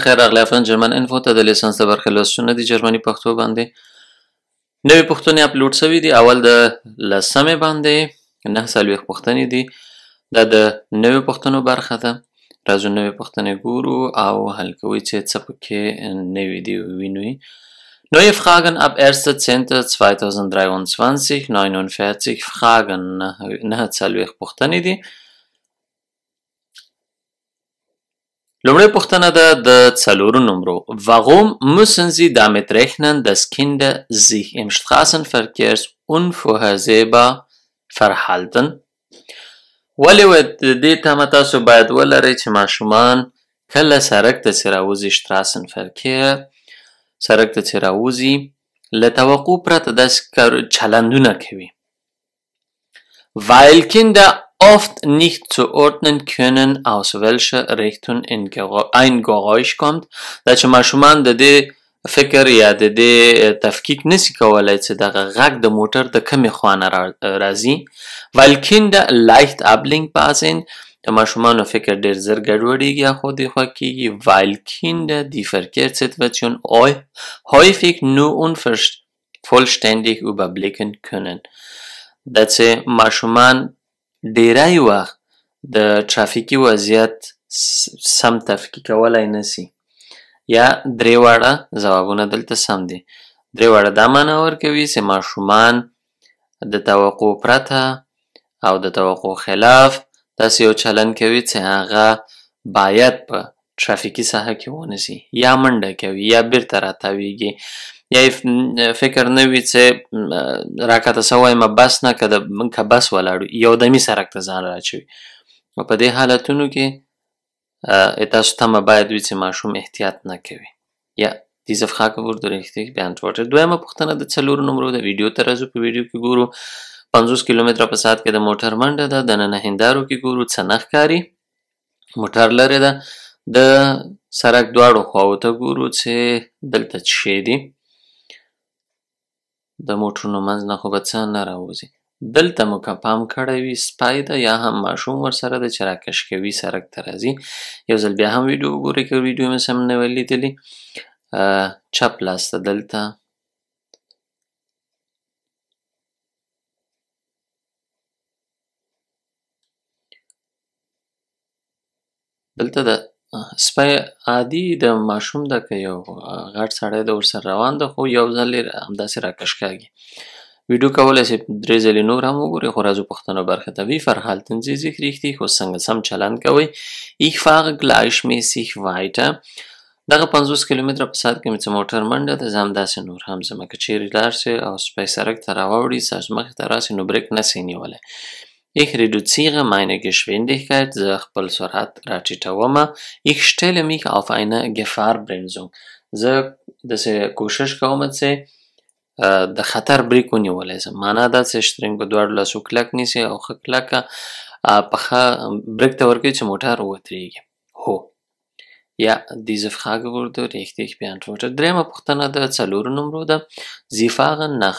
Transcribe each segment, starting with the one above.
بخیر راغلی افغان جرمن انفو ته د لیسانس د برخې لوستونه دي جرمني پښتو باندې نوې پوښتنې اپلوډ شوي دي. اول د لسمې باندې 9 پوښتنې دي. دا د نوې پوښتنو برخه ده. راځو نوې پوښتنې ګورو او حل کوي چې څه پکې نوې دي وینو. Neue Fragen ab 1.10.2023 49 Fragen 9 پوښتنې دي. لومړی پوښتنه ده د 4 نمرو. Warum müssen Sie damit rechnen, dass Kinder sich im Straßenverkehr unvorhersehbar verhalten? ولې د دې تمه تاسو باید ولرئ چې ماشومان کله سړک ته چې راوځي Straßenverkehr سړک ته چې راوځي له توقع پرته داسې چلندونه کوي. Weil Kinder oft nicht zuordnen können, aus welcher Richtung ein Geräusch kommt. دا چې ماشومان د دې فکر یا د دې تفکیک نشي کولای چې دغه غږ د موټر د کومې خوا نه راځي. Weil Kinder leicht ablenkbar sind. د ماشومانو فکر ډېر زر ګډوډېږي یا خو دېخوا کېږي. Weil Kinder die Verkehrssituation häufig nur unvollständig überblicken können. دا چې ماشومان ډیری وخت د ترافیکي وضعیت سم تفکیک کولای نشي. یا درې واړه ځوابونه دلته سم دي. درې واړه دا معنی ورکوي چې ماشومان د توقع پرته او د توقع خلاف داسې یو چلند کوي چې هغه باید په ترافیکي ساحه کې ونشي، یا منډه کوي یا بیرته راتاویږي، یا فکر نه وي چې راکته څه وایم بس نه که بس ولاړو یو دمي سړک ته ځان راچوي. نو په دې حالتونو کې تاسو تمه باید وي چې ماشوم احتیاط نه کوي. یا diese Frage wurde richtig beantwortet. دویمه پوښتنه د 4 نمرو د ویډیو ته راځو. په ویډیو کې ګورو 50 کیلومتره په ساعت کې د موټر منډه ده. دننه هندارو کې ګورو څه نه ښکاري. موټر لرې ده. د سړک دواړو خواو ته ګورو چې دلته څه شی دي. د موټرونو منځ نه خو به څه نه راوځي. دلته مو که پام کړی وي سپی ده یا هم ماشوم ورسره ده چې راکش کوي سړک ته راځي. یو ځل بیا هم ویډیو وګورئ که ویډیو مې سم نه وي لیدلي. چپ لاس ته دلته دلته د سپی عادي د ماشوم ده که یو غټ سړی ده ورسره روان ده خو یو ځل یې همداسې راکش کاږي. ویډیو کولی شئ 3 ځلې نور هم وګورئ. خو راځو پوښتنو برخې ته. Wie verhalten Sie sich richtig؟ خو څنګه سم چلند کوئ. Ich fahre gleichmäßig weiter. دغه 50 کیلومتره په ساعت کې مې څه موټر منډه ده. زه همداسې نور هم ځم. که چیرې لاړ شئ او سپی سړک ته راواوړي ستاسو مخې ته راسي نو بریک نشئ نیولی. Ich reduziere meine Geschwindigkeit. زه خپل سرعت راټیټومه. Ich stelle mich auf eine Gefahrbremsung. زه داسې کوشش کوم چې د خطر بریک ونیولی شم. معنا دا چې شترنګ په دواړو لاسو کلک نیسئ او ښه کلکه پښه بریک ته ورکوئ چې موټر ودرېږي. هو. Ja, diese Frage wurde richtig beantwortet. درېیمه پوښتنه د 4 نمرو ده. Sie fahren nach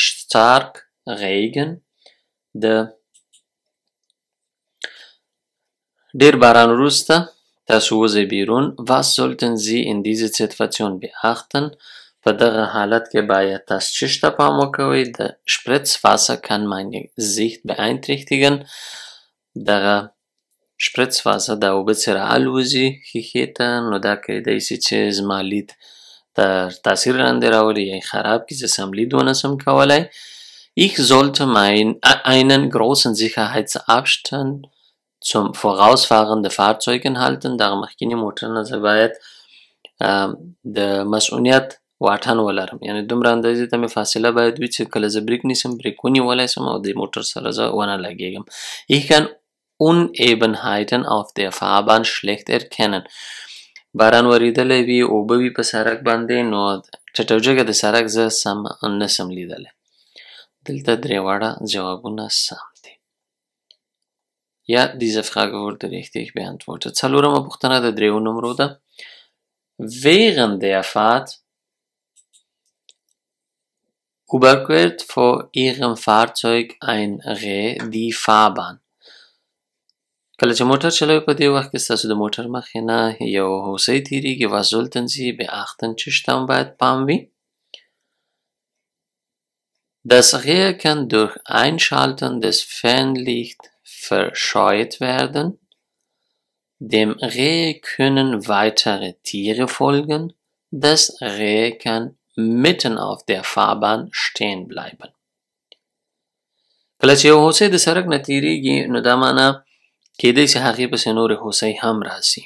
stark Regen. د ډېر باران وروسته تاسو وځئ بیرون. Was sollten Sie in dieser Situation beachten؟ په دغه حالت کې باید تاسو څه ته پام وکوئ. د Spritzwasser kann meine Sicht beeinträchtigen. دغه Spritzwasser دا اوبه چې راالوځي ښیښې ته نو دا کیدی شي چې زما لید ته تاثیر لاندې راولي یا یې خراب کړي چې سم لید ونشم کولی. Ich sollte einen großen Sicherheitsabstand zum vorausfahrenden Fahrzeugen halten. دغه مخکیني موټر نه زه باید د مسؤلیت واټن ولرم. یعنې دومره اندازې ته مې فاصله باید وي چې کله زه بریک نیسم بریک ونیولی شم او د موټر سره زه ونه لګېږم. Ich kann Unebenheiten auf der Fahrbahn schlecht erkennen. باران وریدلی وي اوبه وي په سړک باندې نو چټوجږه د سړک زه سم نشم لیدلی. دلته 3 واړه جوابونه سم دي. Ja, diese Frage wurde richtig beantwortet. 4مه پوښتنه د 3 نمرو ده. Während der Fahrt überquert vor Ihrem Fahrzeug ein Reh die Fahrbahn. کله چې موټر چلوئ په دې وخت کې ستاسو د موټر مخې نه یو هوسۍ تیریږي. Was sollten Sie beachten چې شته باید پام وي. Das Reh kann durch Einschalten des Fernlichts verscheucht werden. Dem Reh können weitere Tiere folgen. Das Reh kann mitten auf der Fahrbahn stehen bleiben. کله چې یو هوسۍ د سړک نه تیریږي نو دا معنی کېدای شي هغې پسې نورې هوسۍ هم راسي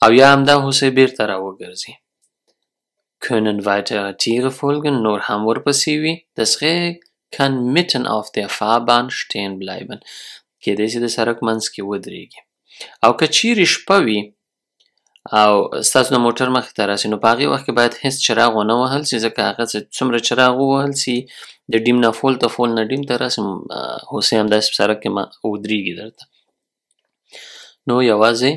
او یا هم دا هوسۍ بیرته راوګرځي. Können weitere Tiere folgen, نور هم ورپسې وي. Das Reh kann mitten auf der Fahrbahn stehen bleiben. کېدای شي د سړک منځ کې ودرېږي. او که چیرې شپه وي او ستاسو د موټر مخې ته راسي نو په هغې وخت کې باید هېڅ چراغ ونه وهل سي، ځکه هغه څومره چراغ ووهل سي د ډیم نه فول ته فول نه ډیم ته راسي هوسۍ همداسې په سړک کې ودرېږي درته. نو یوازې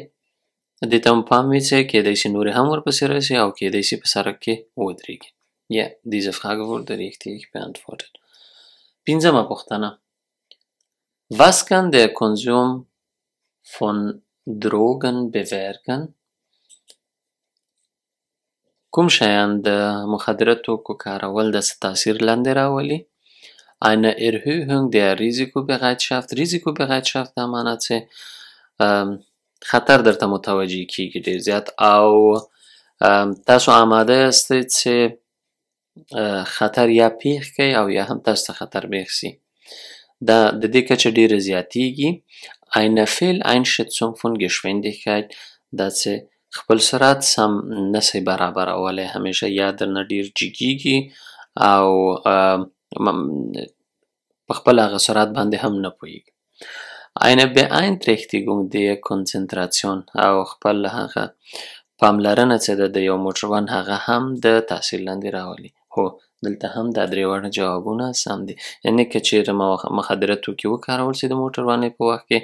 دې ته هم پام وي چې کېدای شي نورې هم ورپسې راسي او کېدای شي په سړک کې ودرېږي. Ja, diese Frage wurde richtig beantwortet. 5. پوښتنه. Was kann der Konsum von Drogen bewirken? کوم شیان د مخدره توکو کارول د څه تاثیر لاندې راولي؟ Eine Erhöhung der Risikobereitschaft. Risikobereitschaft دا معنی چې خطر درته متوجه کیږي ډېر زیات او تاسو آماده یاستئ چې خطر یا پیښ کړئ او یا هم تاسو ته خطر پیښ شي. دا د دې کچه ډېره زیاتیږي. Eine Fehleinschätzung von Geschwindigkeit دا چې خپل سرعت سم نسئ برابرولی، همیشه یا درنه ډېر جګیږي او په خپل هغه سرعت باندې هم نه پوهیږي. Eine Beeinträchtigung der Konzentration او خپل هغه پاملرنه چې ده د یو موټروان هغه هم د تاثیر لاندې راولي. هو دلته هم دا درې واړه جوابونه سم دي. یعنې که چیرې مخدره توکي وکارول سي د موټروانۍ په وخت کې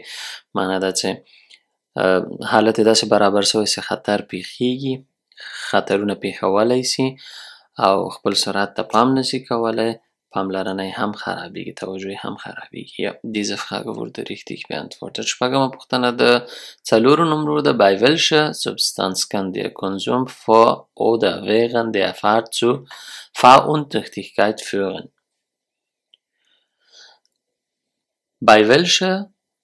معنی ده چې حالت یې داسې برابر شوی چې خطر پیښیږي، خطرونه پیښولی سي او خپل سرعت ته پام نسي کولی، پاملرنه یې هم خرابیږي، توجه یې هم خرابیږي. Ja, diese Frage wurde richtig beantwortet. 6. پوښتنه د 4 نمرو ده. Bei welcher Substanz kann der Konsum vor oder während der Fahrt zu Fahruntüchtigkeit führen? Bei welcher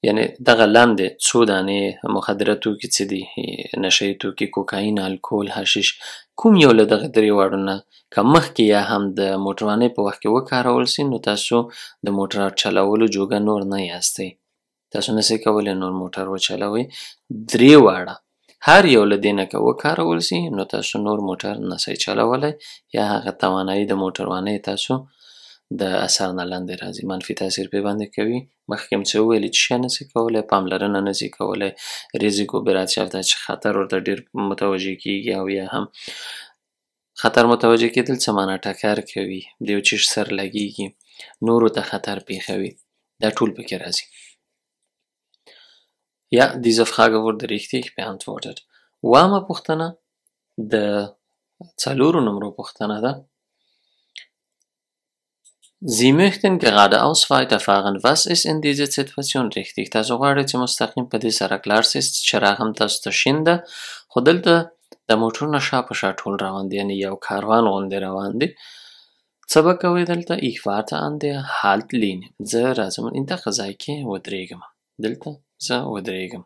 یعنی دغه لاندې څو دانې مخدره توکي څه دي، نشهیي توکي، کوکاین، الکول، حشیش، کوم یو له دغه درې واړو نه که مخکې یا هم د موټروانۍ په وخت کې وکارول سي نو تاسو د موټر چلولو جوګه نور نه یاستئ، تاسو نسئ کولی نور موټر وچلوئ. درې واړه هر یو له دې نه که وکارول سي نو تاسو نور موټر نسئ چلولی یا هغه توانایي د موټروانۍ تاسو د اثر نه لاندې راځي، منفي تاثیر پرې باندې کوي. مخکې مو څه وویلې چې شی نسي کولی، پاملرنه نسي کولی، ریزیکو بیراتشافت چې خطر ورته ډېر متوجه کیږي او یا هم خطر متوجه کېدل څه معنی ټکر کوي، د یو چیز سر لګیږي، نورو ته خطر پیښوي، دا ټول پکې راځي. Ja, diese Frage wurde richtig beantwortet. 7. پوښتنه د 4 نمرو پوښتنه ده. Sie möchten geradeaus weiterfahren. Was ist in dieser Situation richtig? تاسو غواړئ چې مستقیم په دې سړک لاړ سئ، څراغ هم تاسو ته شین ده، خو دلته د موټرو نه شا په شا ټول روان دي، یعنې یو کاروان غوندې روان دي. څه به کوئ دلته؟ Ich warte an der Haltlinie. زه راځم دغه ځای کې ودرېږم، دلته زه ودرېږم.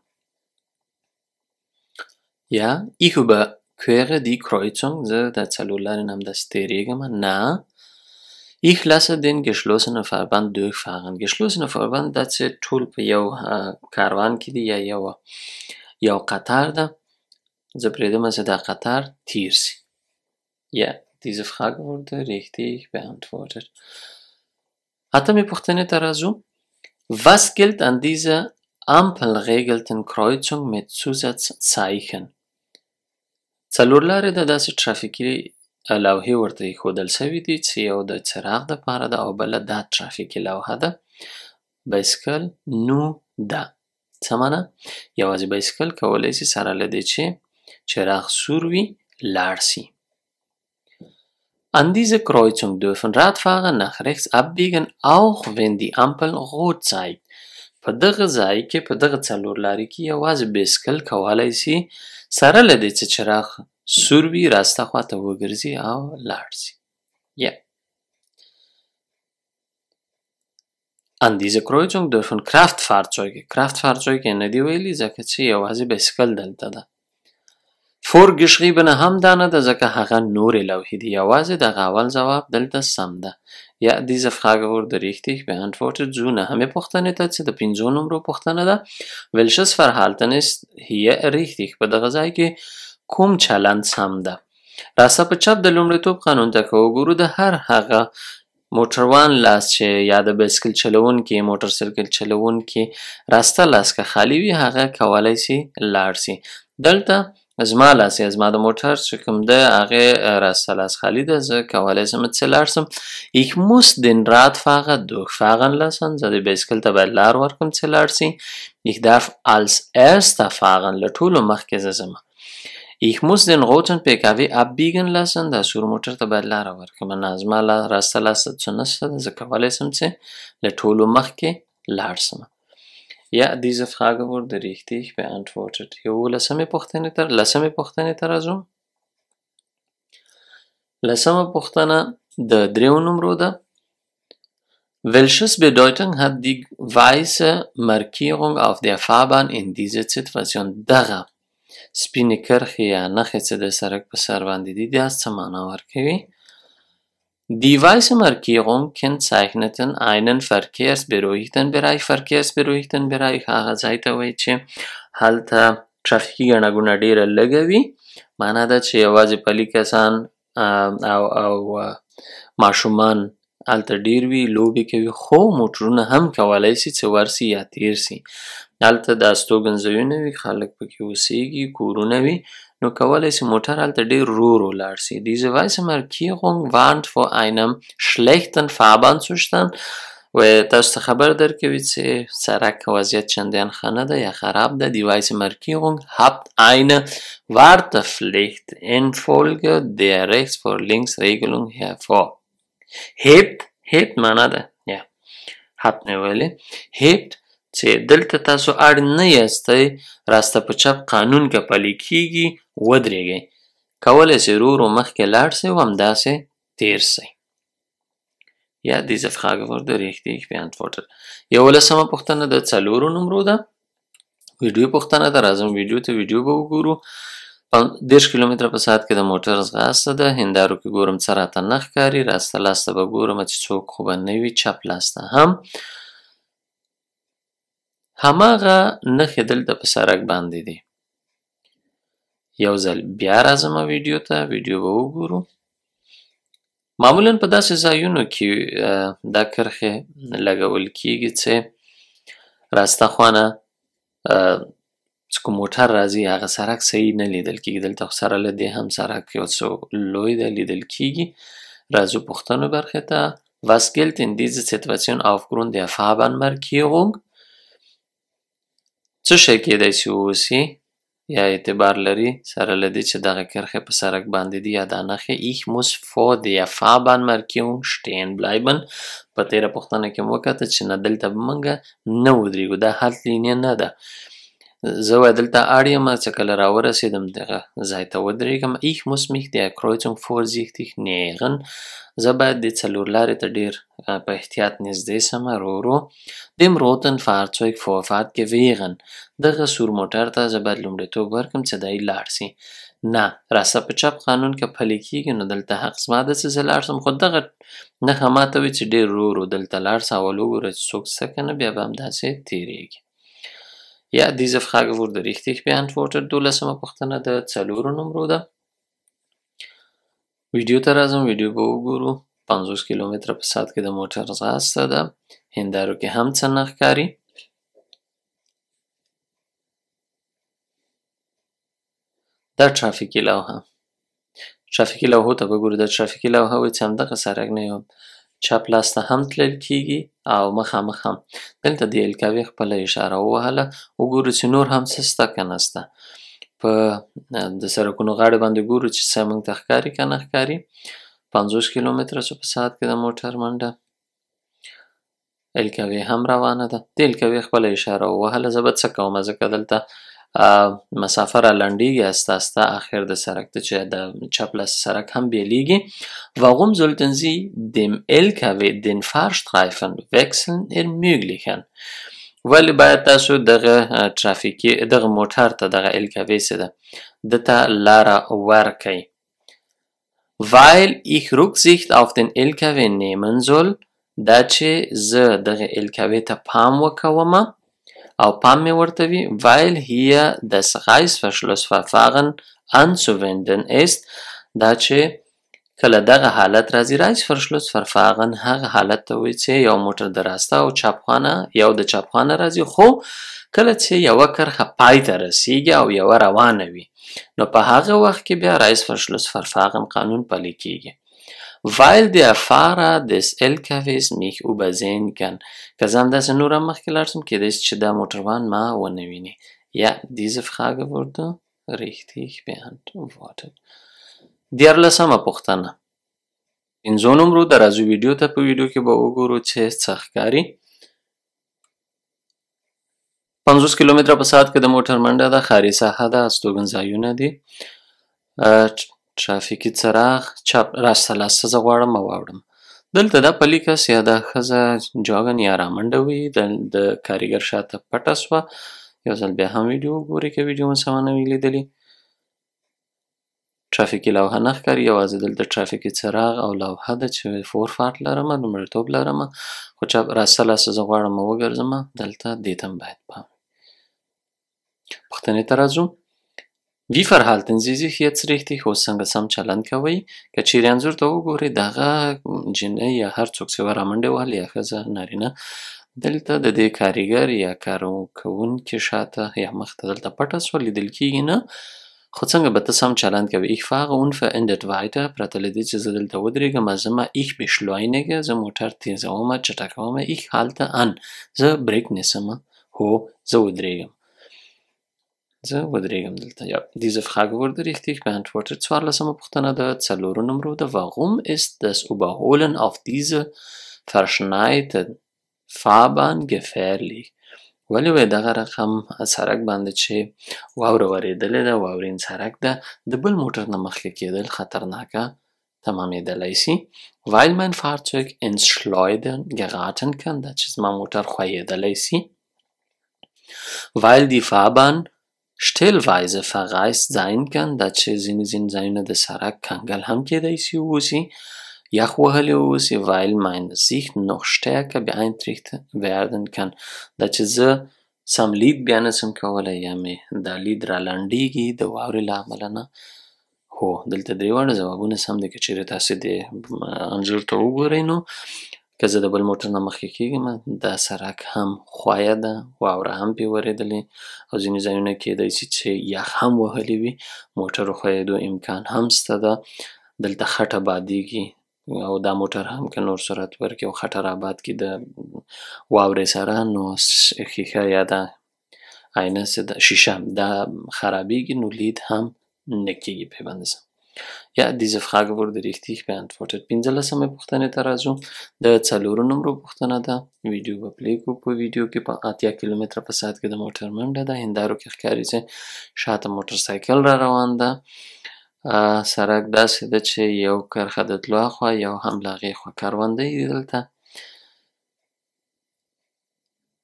Ja, ich überquere die Kreuzung. زه د څلور لارې نه همداسې تېرېږم. نه. Ich lasse den geschlossenen Fahrbahn durchfahren. Geschlossene Fahrbahn دا چې ټول په یو کاروان کې دي یا یو قطار ده، زه پرېږدم چې دا قطار تیر سي. Ja, diese Frage wurde richtig beantwortet. 8. پوښتنې ته راځو. Was gilt an dieser ampelregelten Kreuzung mit Zusatzzeichen? څلور لارې ده، داسې ټرافیکي لوحې ورته ایښودل سوي دي چې یو د څراغ دپاره ده او بله دا ټرافیکي لوحه ده. بایسکل نو ده. څه معنی؟ یوازې بایسکل کولی سي سره له دې چې چراغ سور وي لاړ سي. An dieser Kreuzung dürfen Radfahrer nach rechts abbiegen, auch wenn die Ampel rot zeigt. په دغه ځای کې په دغه څلور لارې کې یوازې بایسکل کولی سي سره له دې چې چراغ سور وي راسته خواته وګرځي او لاړ سي. Ja. An diese Kreuzung dürfen Kraftfahrzeuge نه دي ویلي ځکه چې یوازې بایسکل دلته ده. Vorgeschriebene هم دا نه ده ځکه هغه نورې لوحې دي. یوازې دغه اول ځواب دلته سم ده. Ja, diese Frage wurde richtig beantwortet. So نهمې پوښتنې ته چې د 5 نمرو پوښتنه ده. Welches Verhalten ist hier richtig؟ په دغه ځای کې کوم چلند سم ده؟ راسته په چپ د لومړیتوب قانون ته که وګورو د هر هغه موټروان لاس چې یا د بایسکل چلونکي موټر سایکل چلونکي راسته لاس که خالی وي هغه کولی سي لاړ سي. دلته زما لاس یا زما د موټر چې کوم ده هغې راسته لاس خالی ده زه کولی سم چې لاړ سم. Ich muss den Radfahrer durchfahren lassen. زه د بایسکل ته باید لار ورکړم چې لاړ سي. Ich darf als erster fahren. له ټولو مخکې زه ځم. Ich muss den roten PKW abbiegen lassen. دا سور موټر ته باید لاره ورکړم. نه زما راسته لاس څه نشته ده زه کولی سم چې له ټولو مخکې لاړ سم. Ja, diese Frage wurde richtig beantwortet. لسمې پوښتنې ته راځو. لسمه پوښتنه د 3 نمرو ده. Welches Bedeutung hat die weiße Markierung auf der Fahrbahn in dieser Situation? دغه سپینې کرښې یا نښې چې د سړک په سر باندې دي دا څه معنا ورکوي؟ Die weiße Markierung kennzeichneten einen verkehrsberuhigten Bereich. verkehrsberuhigten Bereich هغه ځای ته وایي چې هلته ترافیکي ګڼه ګوڼه ډېره لږه وي. معنا ده چې یوازې پلي کسان او ماشومان هلته ډېر وي لوبې کوي خو موټرونه هم کولی سي چې ورسي یا تیر سي. هلته د استوګنځایونه وي خلک پکې اوسیږي کورونه وي نو کولی سي موټر هلته ډېر ورو ولاړ سي. Diese weiße Markierung warnt vor einem schlechten Fahrbahnzustand. تاسو ته خبر درکوي چې سړک وضعیت چندان ښه نه ده یا خراب ده. Die weiße Markierung hat eine Wartepflicht infolge der Rechts vor Links Regelung hebt معنا ده یا hat نه ویلې hebt چې دلته تاسو اړ نه یاستئ راسته په چپ قانون که پلی کیږي ودرېږئ کولی سئ ورو ورو مخکې لاړ سئ او همداسې تیر سئ. Ja, diese Frage wurde richtig beantwortet. 11مه پوښتنه د 4 نمرو ده. ویډیو پوښتنه ده. راځم ویډیو ته ویډیو به وګورو. 10 کیلومتره په ساعت کې د موټر ځغاسته ده. هندارو کې ګورم څه راته نه ښکاري. راسته لاسته به ګورم چې څوک خو به نه وي. چپ لاسته هم هماغه نښې دلته په سړک باندې دي. یو ځل بیا راځم ویډیو ته ویډیو به وګورو. معمولا په داسې ځایونو کې دا کرښې لګول کیږي چې راسته خوا نه چې کوم موټر راځي هغه سړک صحیح نه لیدل کیږي. دلته خو سره له دې هم سړک یو څه لوی دی لیدل کیږي. راځو پوښتنو برخې ته. Was gilt in dieser Situation aufgrund der Fahrbahnmarkierung؟ څه شی کیدای سي ووسي یا اعتبار لري سره له دې چې دغه کرښې په سړک باندې دي یا دا نښې. Ich muss vor der Fahrbahnmarkierung stehen bleiben. په تېره پوښتنه کې مو وکتل چې نه دلته به موږ نه ودرېږو دا Haltlinie نه ده. زه وایه دلته اړ یم چې کله راورسېدم دغه ځای ته ودرېږم. Ich muss mich der Kreuzung vorsichtig nähern. زه باید د څلور لارې ته ډېر په احتیاط نږدې سمه ورو ورو. Dem roten Fahrzeug Vorfahrt gewähren. دغه سور موټر ته زه باید لومړیتوب ورکړم چې دی لاړ سي. نه راسته په چپ قانون که پلی کیږي نو دلته حق زما ده چې زه لاړ سم خو دغه نښه ماته وي چې ډېر ورو ورو دلته لاړ سه اول وګوره چې څوک څه که نه بیا به همداسې تېرېږي. Ja, diese Frage wurde richtig beantwortet. 12مه پوښتنه د 4 نمرو ده. ویډیو ته راځم ویډیو به وګورو. 50 کیلومتره په ساعت کې د موټر ځغاسته ده. هندارو کې هم څه نه ښکاري. دا ترافیکي لوحه. ترافیکي لوحو ته به ګورو. د ترافیکي لوحه وایي چې همدغه سړک نه یو چپ لاس ته هم تلل کیږي او مخامخ هم. دلته د الکاوي خپله اشاره ووهله. وګورو چې نور هم څه شته که نه شته. په د سړکونو غاړې باندې ګورو چې څه موږ ته ښکاري که نه ښکاري. 50 کیلومتره په ساعت کې د موټر منډه. الکوې هم روانه ده. د الکوې خپله اشاره ووهله. زه به څه کومه ځکه دلته مسافه را لنډیږي استه آخر der سرک ته چې د چپ لاس سرک هم بیلیږي. Warum sollten Sie dem LKW den Fahrstreifen wechseln ermöglichen؟ ولی باید تاسو دغه ترافیکي دغه موټر ته دغه LKW څه ده ده ته لاره ورکئ. Weil ich Rücksicht auf den LKW nehmen soll، دا چې زه دغه LKW ته پام وکومه او پام مې ورته وي. Weil hier das Reißverschlussverfahren anzuwenden ist، دا چې کله دغه حالت راځي Reißverschlussverfahren هغه حالت ته وایي چې یو موټر د راسته او چپخانه یو د چپخانه راځي خو کله چې یوه کرښه پای ته رسیږي او یوه روانه وي نو په هغه وخت کې بیا Reißverschlussverfahren قانون پلی کیږي. Weil der Fahrer des LKWs mich übersehen kann. که زه همداسې نور هم مخکې لاړ شم کیدای شي چې دا موټروان ما ونه ویني. Ja, diese Frage wurde richtig beantwortet. دیارلسمه پوښتنه. پنځو نمرو د راځو ویډیو ته په ویډیو کې به وګورو چې څه ښکاري. 50 کیلومتره په ساعت کې د موټر منډه ده. ښاري ساحه ده. استوګنځایونه دي. ترافیکي څراغ چپ راسته لاسته زه غواړم او واوړم. دلته دا پلی کس یا دا ښځه جاګن یا رامنډه وي د کاریګر شاته پټه سوه. یو ځل بیا هم ویډیو وګورئ که ویډیو مو سمه نه وي لیدلې. ترافیکي لوحه نه ښکاري یوازې دلته ترافیکي څراغ او لوحه ده چې فورفارټ لرمه لومړیتوب لرمه خو چپ راسته لاسته زه غواړم وګرځمه دلته دې ته هم باید پام وي. پوښتنې ته راځو. Wie verhalten Sie sich jetzt richtig؟ اوس څنګه سم چلند کوئ؟ که چیرې انځور ته وګورئ دغه جنۍ یا هر څوک چې رامنډې وهل یا ښځه نارینه دلته د دې کاریګر یا کارکوونکي شاته یا مخته دلته پټه سوه لیدل کیږي نه خو څنګه به ته سم چلند کوې. Ich fahre unverändert weiter پرته له دې چې زه دلته ودرېږم. Also ich beschleunige زه موټر تیزومه چټکومه. Ich halte an زه بریک نیسمه. هو زه ودرېږم. زه ودرېږم دلته. Ja, diese Frage wurde richtig beantwortet. 14. پوښتنه د 4 نمرو ده. Warum ist das Überholen auf diese verschneiten Fahrbahn gefährlich؟ ولې وایي دغه رقم سړک باندې چې واوره ورېدلې ده واورین سړک ده د بل موټر نه مخکې کېدل خطرناکه تمامېدلی سي. Weil mein Fahrzeug ins Schleudern geraten kann، دا چې زما موټر ښویېدلی سي. Weil die Fahrbahn stellweise verreist sein kann، دا چې ځینې ځایونه د سړک کنګل هم کېدی سي واوسي یخ وهلی واوسي. Weil meine Sicht noch stärker beeinträchtigt werden kann، دا چې زه سم لید بیا نسم کولی یا مې دا لید را لنډیږي د واورې له امله نه. هو دلته درې واړه ځوابونه سم دي. که چیرې تاسې د انځور ته وګورئ نو که زه د بل موټر نه مخکې کېږم دا سړک هم ښویه ده واوره هم پرې ورېدلې او ځینې ځایونه کېدی سي چې یخ هم وهلی وي موټر ښویېدو امکان هم شته ده. دلته خټه بادېږي او دا موټر هم که نور سرعت ورکړي او خټه راباد کړي د واورې سره نو ښیښه یا دا آینه څه ده شیشه دا خرابېږي نو لید هم نه کېږي پیوند سم. Ja, diese Frage wurde richtig beantwortet. 15 پوښتنې ته راځو. د 4 نمرو پوښتنه ده. ویډیو به پلی کړو. په ویډیو کې په 80 کیلومتره په ساعت کې د موټر منډه ده. هندارو کې ښکاري چې شاته موټر سایکل را روان ده. سړک داسې ده چې یو کرښه د تلو اخوا یو هم له هغې خوا کروندې دي دلته.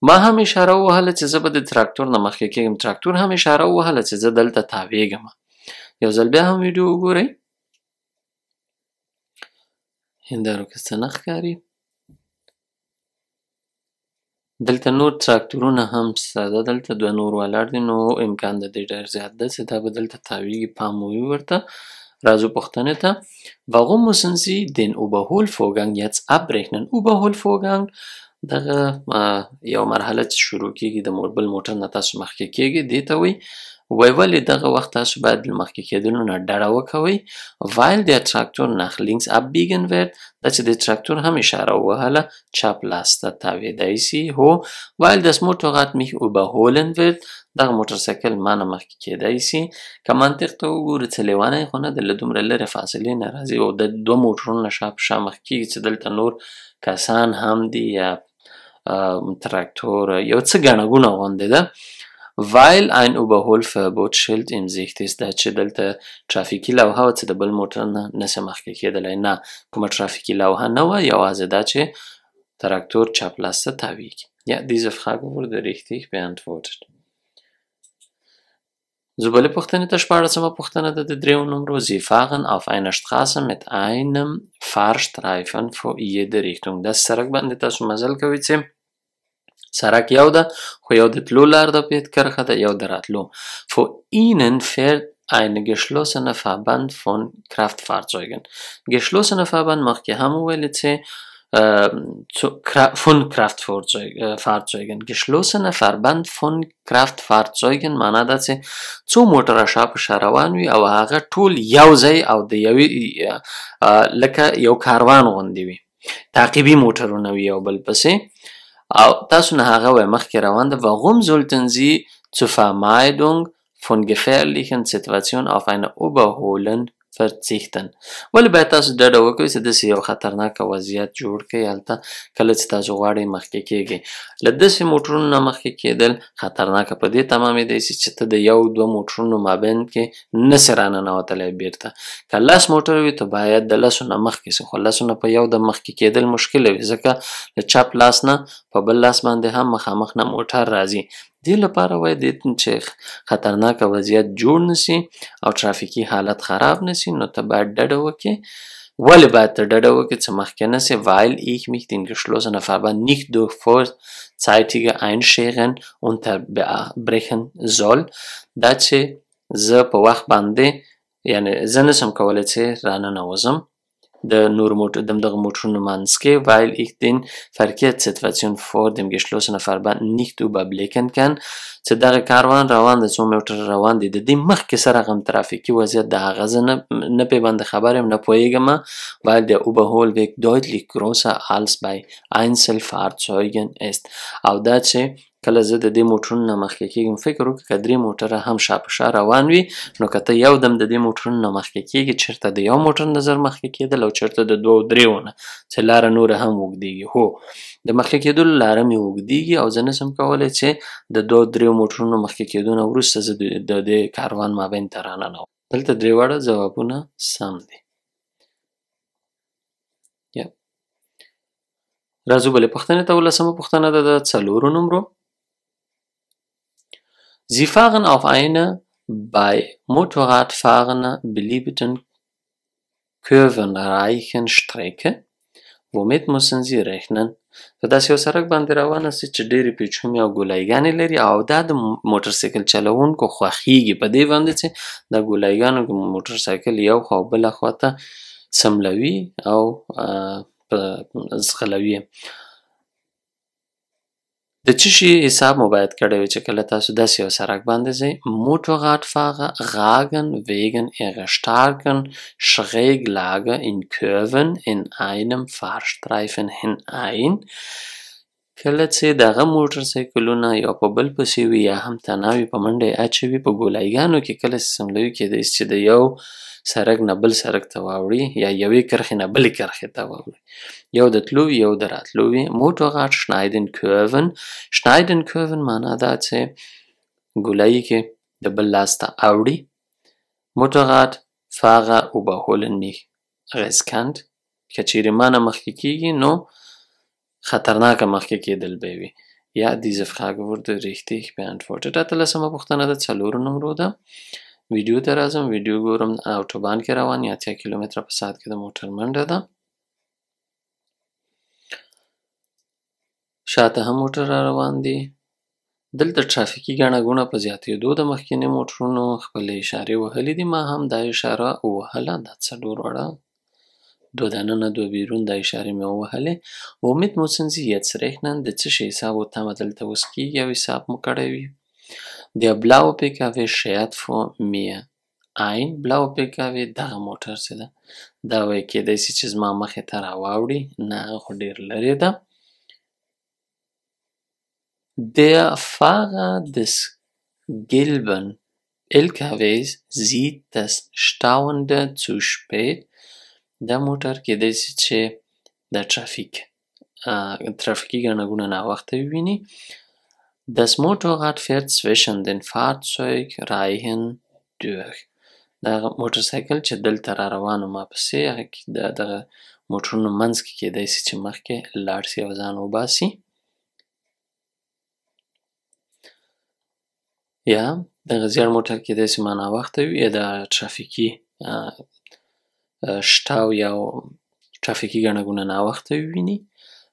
ما هم اشاره ووهله چې زه به د تراکتور نه مخکې کېږم. تراکتور هم اشاره ووهله چې زه دلته تاویږم. یو ځل بیا هم ویډیو وګورئ. هندارو کې څه نه ښکاري. دلته نور تراکتورونه هم شته ده. دلته 2 نور ولاړ دي نو امکان د دې ډېر زیات ده چې دا به دلته تاویږي. پام مو وي ورته. راځو پوښتنې ته. Warum müssen Sie den Überholvorgang jetzt abrechnen؟ Überholvorgang دغه یو مرحله چې شروع کېږي د بل موټر نه تاسو مخکې کېږئ دې ته وایي. وایي ولې دغه وخت تاسو باید له مخکې کېدلو نه ډډه وکوئ. Weil der Traktor nach links abbiegen wird، دا چې د تراکتور هم اشاره ووهله چپ لاس ته تاویدی سي. هو Weil das Motorrad mich überholen wird، دغه موټرسایکل ما نه مخکې کېدی سي. که منطق ته وګورو څه لیونی خو نه دی له دومره لرې فاصلې نه راځي او د 2 موټرونه شا په شا مخکې کېږي چې دلته نور کسان هم دي یا Traktor یو څه ګڼه ګوڼه غوندې ده weil ein Überholverbotsschild in Sicht ist دا چې دلته ترافیکي لوحه وه چې د بل موټر نه نسي مخکې کېدلی نه کومه ترافیکي لوحه نه وه یوازې دا چې Traktor چپ لاس تاویږي Ja, diese Frage wurde richtig beantwortet. Sobald پوښتنې ته شپاړسمه پوښتنه ده د دریو نمرو Sie fahren auf einer Straße mit einem Fahrstreifen vor jede Richtung. دا سړک باندې تاسو مزل کوئ چې سړک یو ده خو یو د تلو لار ده په کرښه ده یو د راتلو. Vor ihnen fährt eine geschlossene Fahrbahn von Kraftfahrzeugen. Geschlossene Fahrbahn مخکې هم وویل چې von Kraftfahrzeugen. Geschlossene Verband von Kraftfahrzeugen معنا ده چې څو موټره شا په شا روان وي او هغه ټول یو ځای او د یوې لکه یو کاروان غوندې وي تعقیبي موټرونه وي یو بل پسې او تاسو نه هغه وای مخکې روان ده Warum sollten Sie zur Vermeidung von gefährlichen Situationen auf eine Überholen verzichten ولې باید تاسو ډډه وکړئ چې داسې یو خطرناکه وضعیت جوړ کړئ هلته کله چې تاسو غواړئ مخکې کیږئ له داسې موټرونو نه مخکې کیدل خطرناکه په دې تمامېدی سي چې ته د یو دوه موټرونو مابین کې نسې راننوتلی بیرته که لس موټر وي ته باید د لسو نه مخکې سي خو لسو نه په یو د مخکې کیدل مشکله وي ځکه له چپ لاس نه په بل لاس باندې هم مخامخ نه موټر راځي دې لپاره وای د چې خطرناکه وضعیت جوړ نسی او ترافیکي حالت خراب نسی نو ته باید ډډه وکړې ولې باید ته ډډه وکړې چې مخکې نسی weil ich mich den geschlossenen Verband nicht durch vorzeitige Einscheren unterbrechen soll دا چې زه په وخت باندې یعنی زه نسم کولی چې راننوځم د نور دغه موټرونو منځ کې weil ich den Verkehrssituation vor dem geschlossenen Verband nicht überblicken kann چې دغه کاروان روان دی څو موټر روان دي د دې مخکې سره هم ترافیکي وضعیت د هغه زه نه پې باندې خبر یم نه پوهېږم weil der Überholweg deutlich größer als bei Einzelfahrzeugen ist او دا چې کله زه د دې موټرونو نه مخکې کېږم فکر وکړه که درې موټره هم شا په شا روان وي نو که ته یو دم د دې موټرونو نه مخکې کېږي چېرته د یو موټر نظر مخکې کېدل او چېرته د دوو دریو نه چې لاره نوره هم اوږدېږي هو د مخکې کېدلو لاره مې اوږدېږي او زه نسم کولی چې د دوو دریو موټرونو مخکې کېدو نه وروسته زه د دې کاروان مابین ته راننوم دلته درې واړه ځوابونه سم دي راځو بلې پوښتنې ته ولسمه پوښتنه ده د څلورو نمرو Sie fahren auf einer bei Motorradfahren beliebten kurvenreichen Strecke. Womit müssen Sie rechnen? په داسې یو سړک باندې روانه سي چې ډېرې پیچومې او ګولایګانې لري او دا د موټرسایکل چلوونکو خوښیږي په دې باندې چې د ګولایګانو موټرسایکل یو خوا او بله خوا ته سملوي او زغلوي د څه شي حساب مو باید کړی وي چې کله تاسو داسې یو سړک باندې ځئ Motorradfahrer ragen wegen ihrer starken Schräglage in Kurven in einem Fahrstreifen hinein کله چې دغه موټرسایکلونه یو په بل پسې وي یا هم تناوي په منډه یې اچوي په ګولایګانو کې کله چې سملوي کېدای شي چې د یو سړک نه بل سړک ته واوړي یا یوې کرښې نه بلې کرښې ته واوړي یو د تلو یو د راتلو وي Motorrad schneiden Kurven معنا دا چې ګولایي کې د بل لاس ته اوړي Motorradfahrer überholen mich riskant که چیرې ما نه مخکې کېږي نو خطرناکه مخکې کېدل به وي Ja, diese Frage wurde richtig beantwortet. اتلسمه پوښتنه د څلورو نمرو ده ویډیو ته راځم ویډیو ګورم اوټوبان کې روان یا 80 کیلومتره په ساعت کې د موټر منډه ده شاته هم موټر را روان دي دلته ترافیکي ګڼه ګوڼه په زیاتېدو د مخکیني موټرونو خپلې اشارې وهلې دي ما هم دا اشاره ووهله دا څلور واړه دو دننه دو بیرون دا اشارې مې ووهلې womit müssen Sie jetzt rechnen د څه شي حساب و تمه دلته اوس کېږي او حساب مو کړی وي Der blaue PKW schert vor mir ein blaue PKW دغه موټر چې ده دا وایي کېدای شي چې زما مخې ته راواوړي نه هغه خو ډېر لرې ده Der Fahrer des gelben LKWs sieht das Stauende zu spät دا موټر کېدای شي چې د ټرافیک trafiki ګڼه ګوڼه ناوخته وویني. Das Motorrad fährt zwischen den Fahrzeugreihen durch. دغه موټرسایکل چې دلته را روان و ما پسې هغه کې دغه موټرونو منځ کې کیدای شي چې مخکې لاړ شي او ځان وباسي. یا دغه زیړ موټر کیدای شي ما ناوخته وي یا د ترافیکي شتاو یا ترافیکي ګڼه ګوڼه ناوخته وویني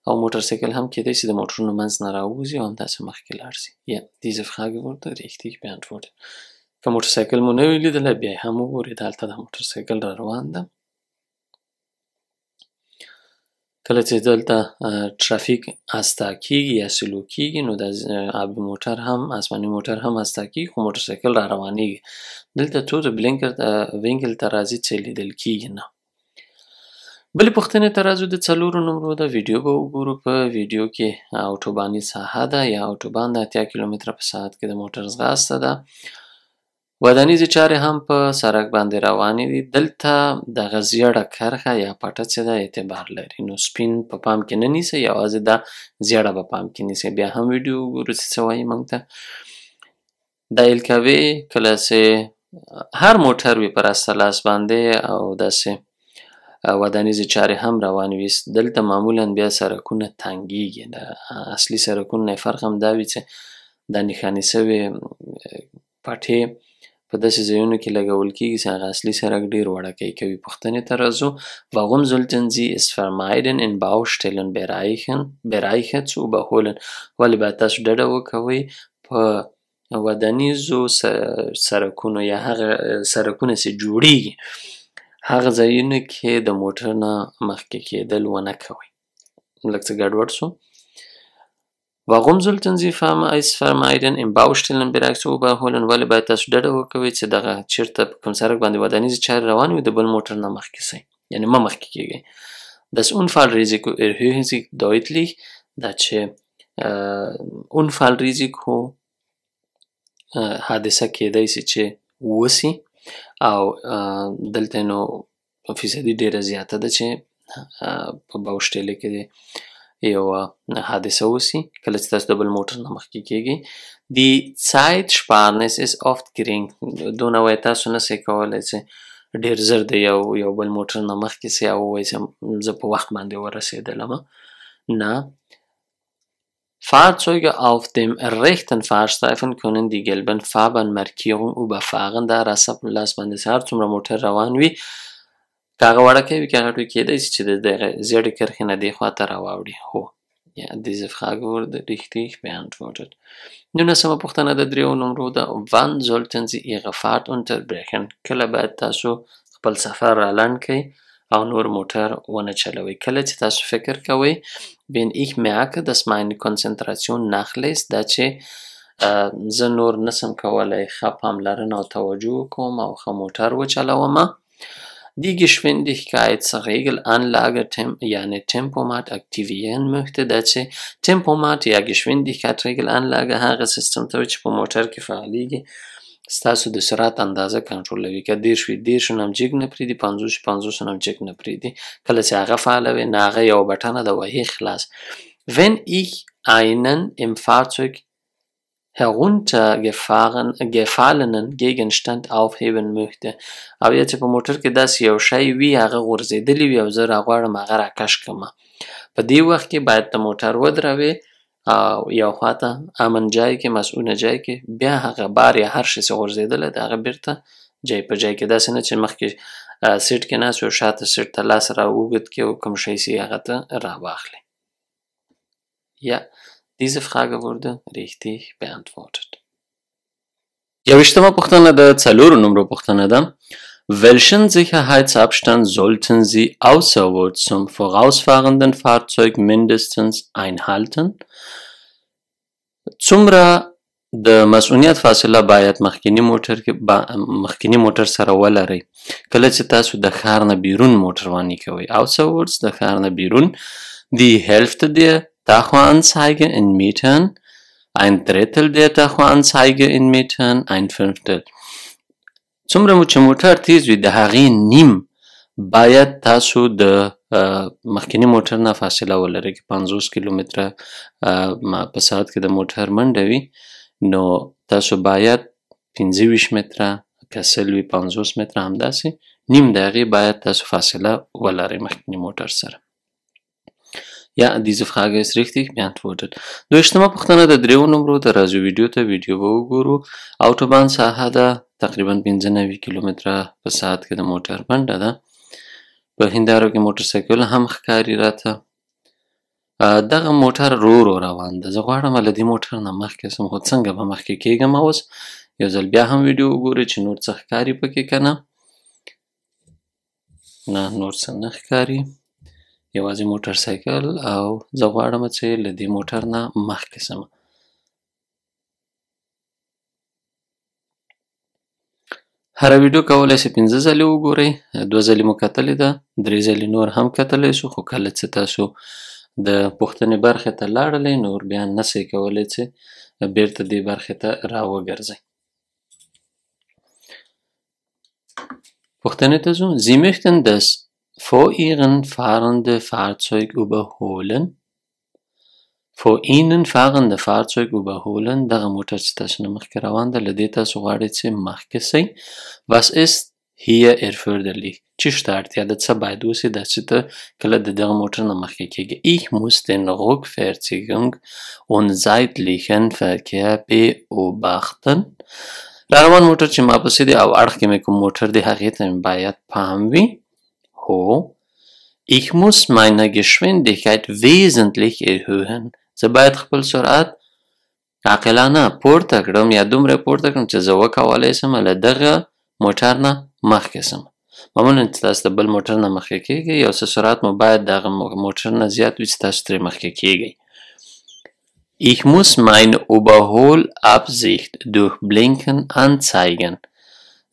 او موټرسایکل هم کیدای شي د موټرونو منځ نه راووځي او همداسې مخکې لاړ شي. Ja, diese Frage wurde richtig beantwortet. که موټرسایکل مو نه وي لیدلی بیا یې هم وګورئ دلته د موټرسایکل را روان ده. کله چې دلته ترافیک استا کیږي یا سلو کیږي نو د آبي موټر هم آسماني موټر هم استا کیږي خو موټرسایکل را روانیږي. دلته تو د بلینکر وینکل ته راځي چې لیدل کیږي نه. بلې پوښتنې ته راځو. د 4 نمرو ده ویډیو به وګورو. په ویډیو کې اوټوباني ساحه ده یا اوټوبان د 80 کیلومتره په ساعت کې د موټر ځغاسته ده. ودانیزې چارې هم په سړک باندې روانې دي. دلته دغه زیړه کرښه یا پټه چې ده اعتبار لري نو سپین په پام کې نه نیسئ یوازې دا زیړه په پام کې نیسئ. بیا هم ویډیو وګورو چې څه وایي موږ ته. دا الکوې کله چې هر موټر وي په راسته لاس باندې او داسې ودانیزې چارې هم روانې وي دلته معمولا بیا سړکونه تنګیږي. د اصلي سړکونو نه فرق هم دا وي چې دا نښانې شوې پټې په داسې ځایونو کې لګول کیږي چې هغه اصلي سړک ډېر وړوکی کوي. پوښتنې ته راځو. Warum sollten Sie es vermeiden in Baustellenbereiche zu überholen؟ ولې باید تاسو ډډه وکوئ په ودانیزو سړکونو یا هغه سړکونه چې جوړیږي هغه ځایونو کې د موټر نه مخکې کیدل ونه کوئ. لږ څه ګډوډ شو. Warum sollten Sie es vermeiden im Baustellenbereich zu überholen؟ ولې باید تاسو ډډه وکوئ چې دغه چېرته په کوم سړک باندې ودانیزې چارې روانې وي د بل موټر نه مخکې شئ یعنې مه مخکې کیږئ. Das Unfallrisiko erhöhen sich deutlich. دا چې Unfallrisiko حادثه کیدای شي چې وسي او دلته نو فیصدي ډېره زیاته ده چې په باوشټیله کې یو حادثه وسي کله چې تاسو د بل موټر نه مخکې کیږئ. Die Zeitsparnis ist oft gering. دونه وایي تاسو نسئ کولی چې ډېر زر د یو بل موټر نه مخکې سئ او ووایئ چې زه په وخت باندې ورسېدلم. نه. Fahrzeuge auf dem rechten Fahrstreifen können die gelben Fahrbahnmarkierung überfahren. دا راسته په لاس باندې چې هر څومره موټر روان وي که هغه وړوکی وي که هغه ټوکې کیدای شي چې د دغه زیړې کرښې نه دې خواته راواوړي. هو Ja, diese Frage wurde richtig beantwortet. 19مه پوښتنه د 3 نمرو ده. Wann sollten Sie Ihre Fahrt unterbrechen؟ کله باید تاسو خپل سفر را لنډ کړئ او نور موټر ونه چلوئ. کله چې تاسو فکر کوئ wenn ich merke dass meine Konzentration nachlässt دا چې زه نور نسم کولی ښه پاملرنه او توجه وکوم او ښه موټر وچلومه. Die Geschwindigkeitsregelanlage یعنې Tempomat aktivieren möchte. دا چې Tempomat یا Geschwindigkeitsregelanlage هغه سیستم ته چې په موټر کې فعالیږي ستاسو د سرعت اندازه کنټرولوي. که 10 وي 10 نه هم جګ نه پرېږدي 50 نه هم جګ نه پرېږدي. کله چې هغه فعاله وي نو هغه یوه بټنه ده وهي خلاص. Wenn ich einen im Fahrzeug heruntergefallenen Gegenstand aufheben möchte او یا چې په موټر کې داسې یو شی وي هغه غورځېدلی وي او زه راغواړم هغه راکش کړمه په دې وخت کې باید د موټر ودروې او یو خواته امن جای کې مسؤونه جای کې بیا هغه بار یا هر شي چې غورځېدلی دی هغه بیرته جای په جای کې داسې نه چې مخکې سیټ کې ناست وي شاته سیټ ته لاس راوږد کړي او کوم شی چې هغه ته راواخلي. Ja, diese Frage wurde richtig beantwortet. 21مه پوښتنه د 4 نمرو پوښتنه ده. Welchen Sicherheitsabstand sollten Sie außerorts zum vorausfahrenden Fahrzeug mindestens einhalten؟ څومره د مسؤلیت فاصله باید مخکینی موټر سره ولرئ کله چې تاسو د ښار نه بیرون موټرواني کوئ. außerorts د ښار نه بیرون die Hälfte der Tachoanzeige in Metern, 1/3 der Tachoanzeige in Metern, 1/5. څومره مو چې موټر تیز وي د هغې نیم باید تاسو د مخکینی موټر نه فاصله ولرئ که 50 کیلومتره په ساعت کې د موټر منډه وي نو تاسو باید 25 متره که سل وي 50 متره همداسې نیم د هغې باید تاسو فاصله ولرئ مخکینی موټر سره. Ja, diese Frage ist richtig beantwortet. دویشتمه پوښتنه د دریو نمرو د راځو ویډیو به وګورو. اوټوبان ساحه ده تقریبا 95 کیلومتره په ساعت کې د موټر منډه ده. په هندارو کې موټر سایکل هم ښکاري راته. دغه موټر رو روان ده. زه غواړم له دې موټر نه مخکې سم خو څنګه به مخکې کېږم اوس یو ځل بیا هم ویډیو وګورئ چې نور څه ښکاري پکې که نه. نه نور څه نه ښکاري یوازې موټر سایکل او زه غواړم چې له دې موټر نه مخکې سم. هره ویډیو کولی شئ 15 ځلې وګورئ. 2 ځلې مو کتلې ده 3 ځلې نور هم کتلی شو خو کله چې تاسو د پوښتنې برخې ته لاړلی نور بیا نسئ کولی چې بیرته دې برخې ته راوګرځئ. پوښتنې ته ځو. Sie möchten das vor Ihren fahrende Fahrzeug überholen. vor Ihnen fahrende Fahrzeug überholen. دغه موټر چې تاسو نه مخکې روان ده له دې تاسو غواړئ چې مخکې سئ. Was ist hier erforderlich؟ چې شته اړتیا ده څه باید وسي دا چې ته کله د دغه موټر نه مخکې کېږي. Ich muss den Rückwärtigung und seitlichen Verkehr beobachten. را روان موټر چې ما پسې دی او اړخ کې مې کوم موټر دی هغې ته مې باید پام وي. هو. Ich muss meine Geschwindigkeit wesentlich erhöhen. زه باید خپل سرعت عاقلانه پورته کړم یا دومره پورته کړم چې زه وکولی سم له دغه موټر نه مخکې سم. معمولا چې تاسو د بل موټر نه مخکې کېږئ یو څه سرعت مو باید دغه موټر نه زیات وي چې تاسو ترې مخکې کېږئ. Ich muss meine Überholabsicht durch Blinken anzeigen.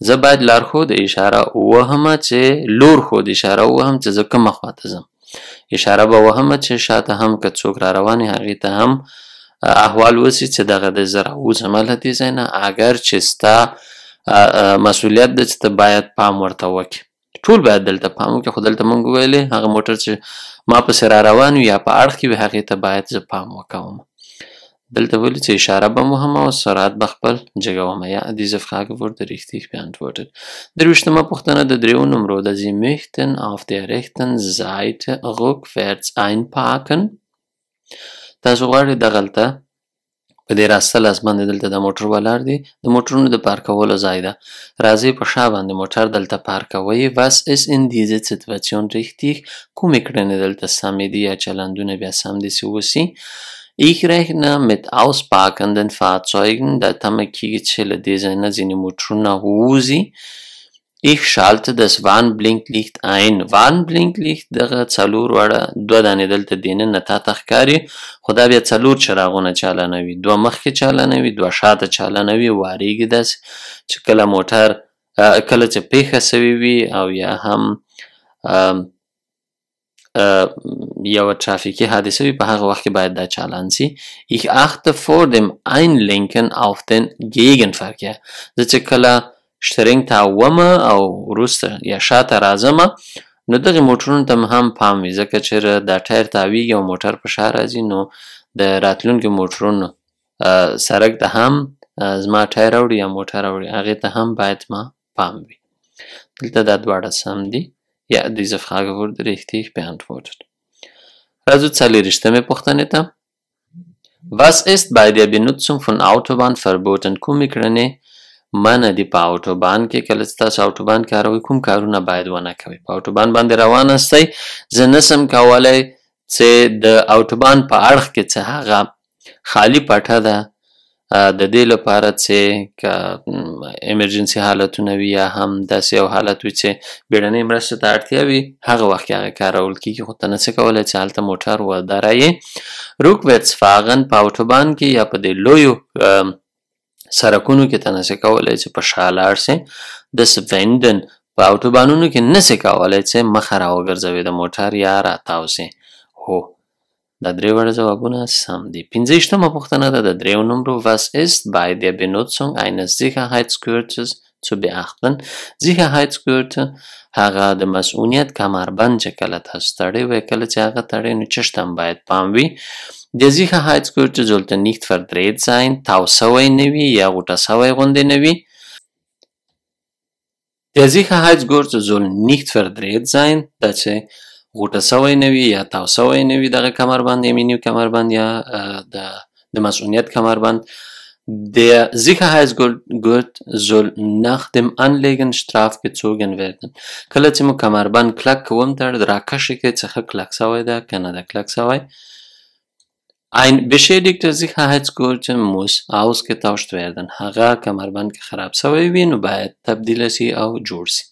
زه باید لارښود اشاره ووهمه چې لورښود اشاره ووهم چې زه کومه خواته ځم. اشاره به وهمه چې شاته هم که څوک را روان وي هغې ته هم احوال وسي چې دغه دی زه راوځمه له دې ځای نه اگر چې ستا مسؤلیت ده چې ته باید پام ورته وکړې. ټول باید دلته پام وکړي خو دلته موږ وویلې هغه موټر چې ما پسې را روان وي یا په اړخ کې وي هغې ته باید زه پام وکوم. دلته ویلي چې اشاره به وهمه او سرعت به خپل جګومه. Ja, diese Frage wurde richtig beantwortet. درویشتمه پوښتنه د دریو نمرو ده. Sie möchten auf der rechten Seite rückwärts einparken. تاسو غواړئ دغلته په دې راسته لاس باندې دلته د موټر ولاړ دی د موټرونو د پارکولو ځای ده. راځئ په شا باندې موټر دلته پارکوئ. Was ist in dieser Situation richtig؟ کومې کړنې دلته سمې دي یا چلندونه بیا سم دي چې وسي. Ich rechne mit ausparkenden Fahrzeugen. دا تمه کېږي چې له دې ځای نه ځینې موټرونه ووځي. Ich schalte das Warnblinklicht ein. Warnblinklicht دغه څلور واړه دوه دانې دلته دننه تا ته ښکاري خو دا بیا څلور چراغونه چالانوي. دوه مخکې چالانوي دوه شاته چالانوي. واریږي داسې چې کله موټر کله چې پیښه سوې وي او یا هم یوه ترافیکي حادثه وي په هغه وخت کې باید دا چالان سي. Ich achte vor dem Einlenken auf den Gegenverkehr. زه چې کله شترنګ تاومه او وروسته یا شاته راځمه نو دغې موټرونو ته هم پام وي ځکه چې دا ټایر تاویږي او موټر په شا راځي نو د راتلونکي موټرونو سړک ته هم زما ټایر اوړي یا موټر اوړي هغې ته هم باید ما پام وي. دلته دا دواړه سم دي. Ja, diese Frage wurde richtig beantwortet. Also څلېرویشتمې پوښتنې ته. Was ist bei der Benutzung von Autobahn verboten؟ کومې کړنې منع دي په اوټوبان کې کله چې تاسو اوټوبان کاروئ کوم کارونه باید ونه کوئ. په اوټوبان باندې روان استئ زه نسم کولی چې د اوټوبان په اړخ کې چې هغه خالی پټه ده د دې لپاره چې که ایمرجنسي حالتونه وي یا هم داسې یو حالت وي چې بیړنۍ مرستې ته اړتیا وي هغه وخت کې هغه کارول کېږي خو ته نسې کولی چې هلته موټر ودروې. rückwärts fahren په اوټوبان کې یا په دې لویو سرکونو کې ته نسې کولی چې په شا لاړ سې. das wenden په اوټوبانونو کې نسې کولی چې مخه راوګرځوې د موټر یا راتاو سې. هو دا درې وړه ځوابونه سم دي. 15مه پوښتنه ده د دریو نمرو. Was ist bei der Benutzung eines Sicherheitsgurtes zu beachten. Sicherheitsgurte هغه د مسؤلیت کمربند چې کله تاسو تړئ وی کله چې هغه تړئ نو چشتم باید پام وي. Der Sicherheitsgürtel sollte nicht verdreht sein, تاو سوی نه وي یا غوټه سوی غوندې نه وي. Der Sicherheitsgurt soll nicht verdreht sein, دا چې غوټه سوی نه وي یا تاو سوی نه وي دغه کمربند یمینی کمربند یا د مسؤلیت کمربند. Der Sicherheitsgurt soll nach dem Anlegen straff gezogen werden. کله چې مو کمربند کلک کوم تړ راکښې کې څخه کلک سوی ده کنه ده کلک سوی. Ein beschädigter Sicherheitsgurt muss ausgetauscht werden. هغه کمربند که خراب سوی وي نو باید تبدیل شي او جوړ شي.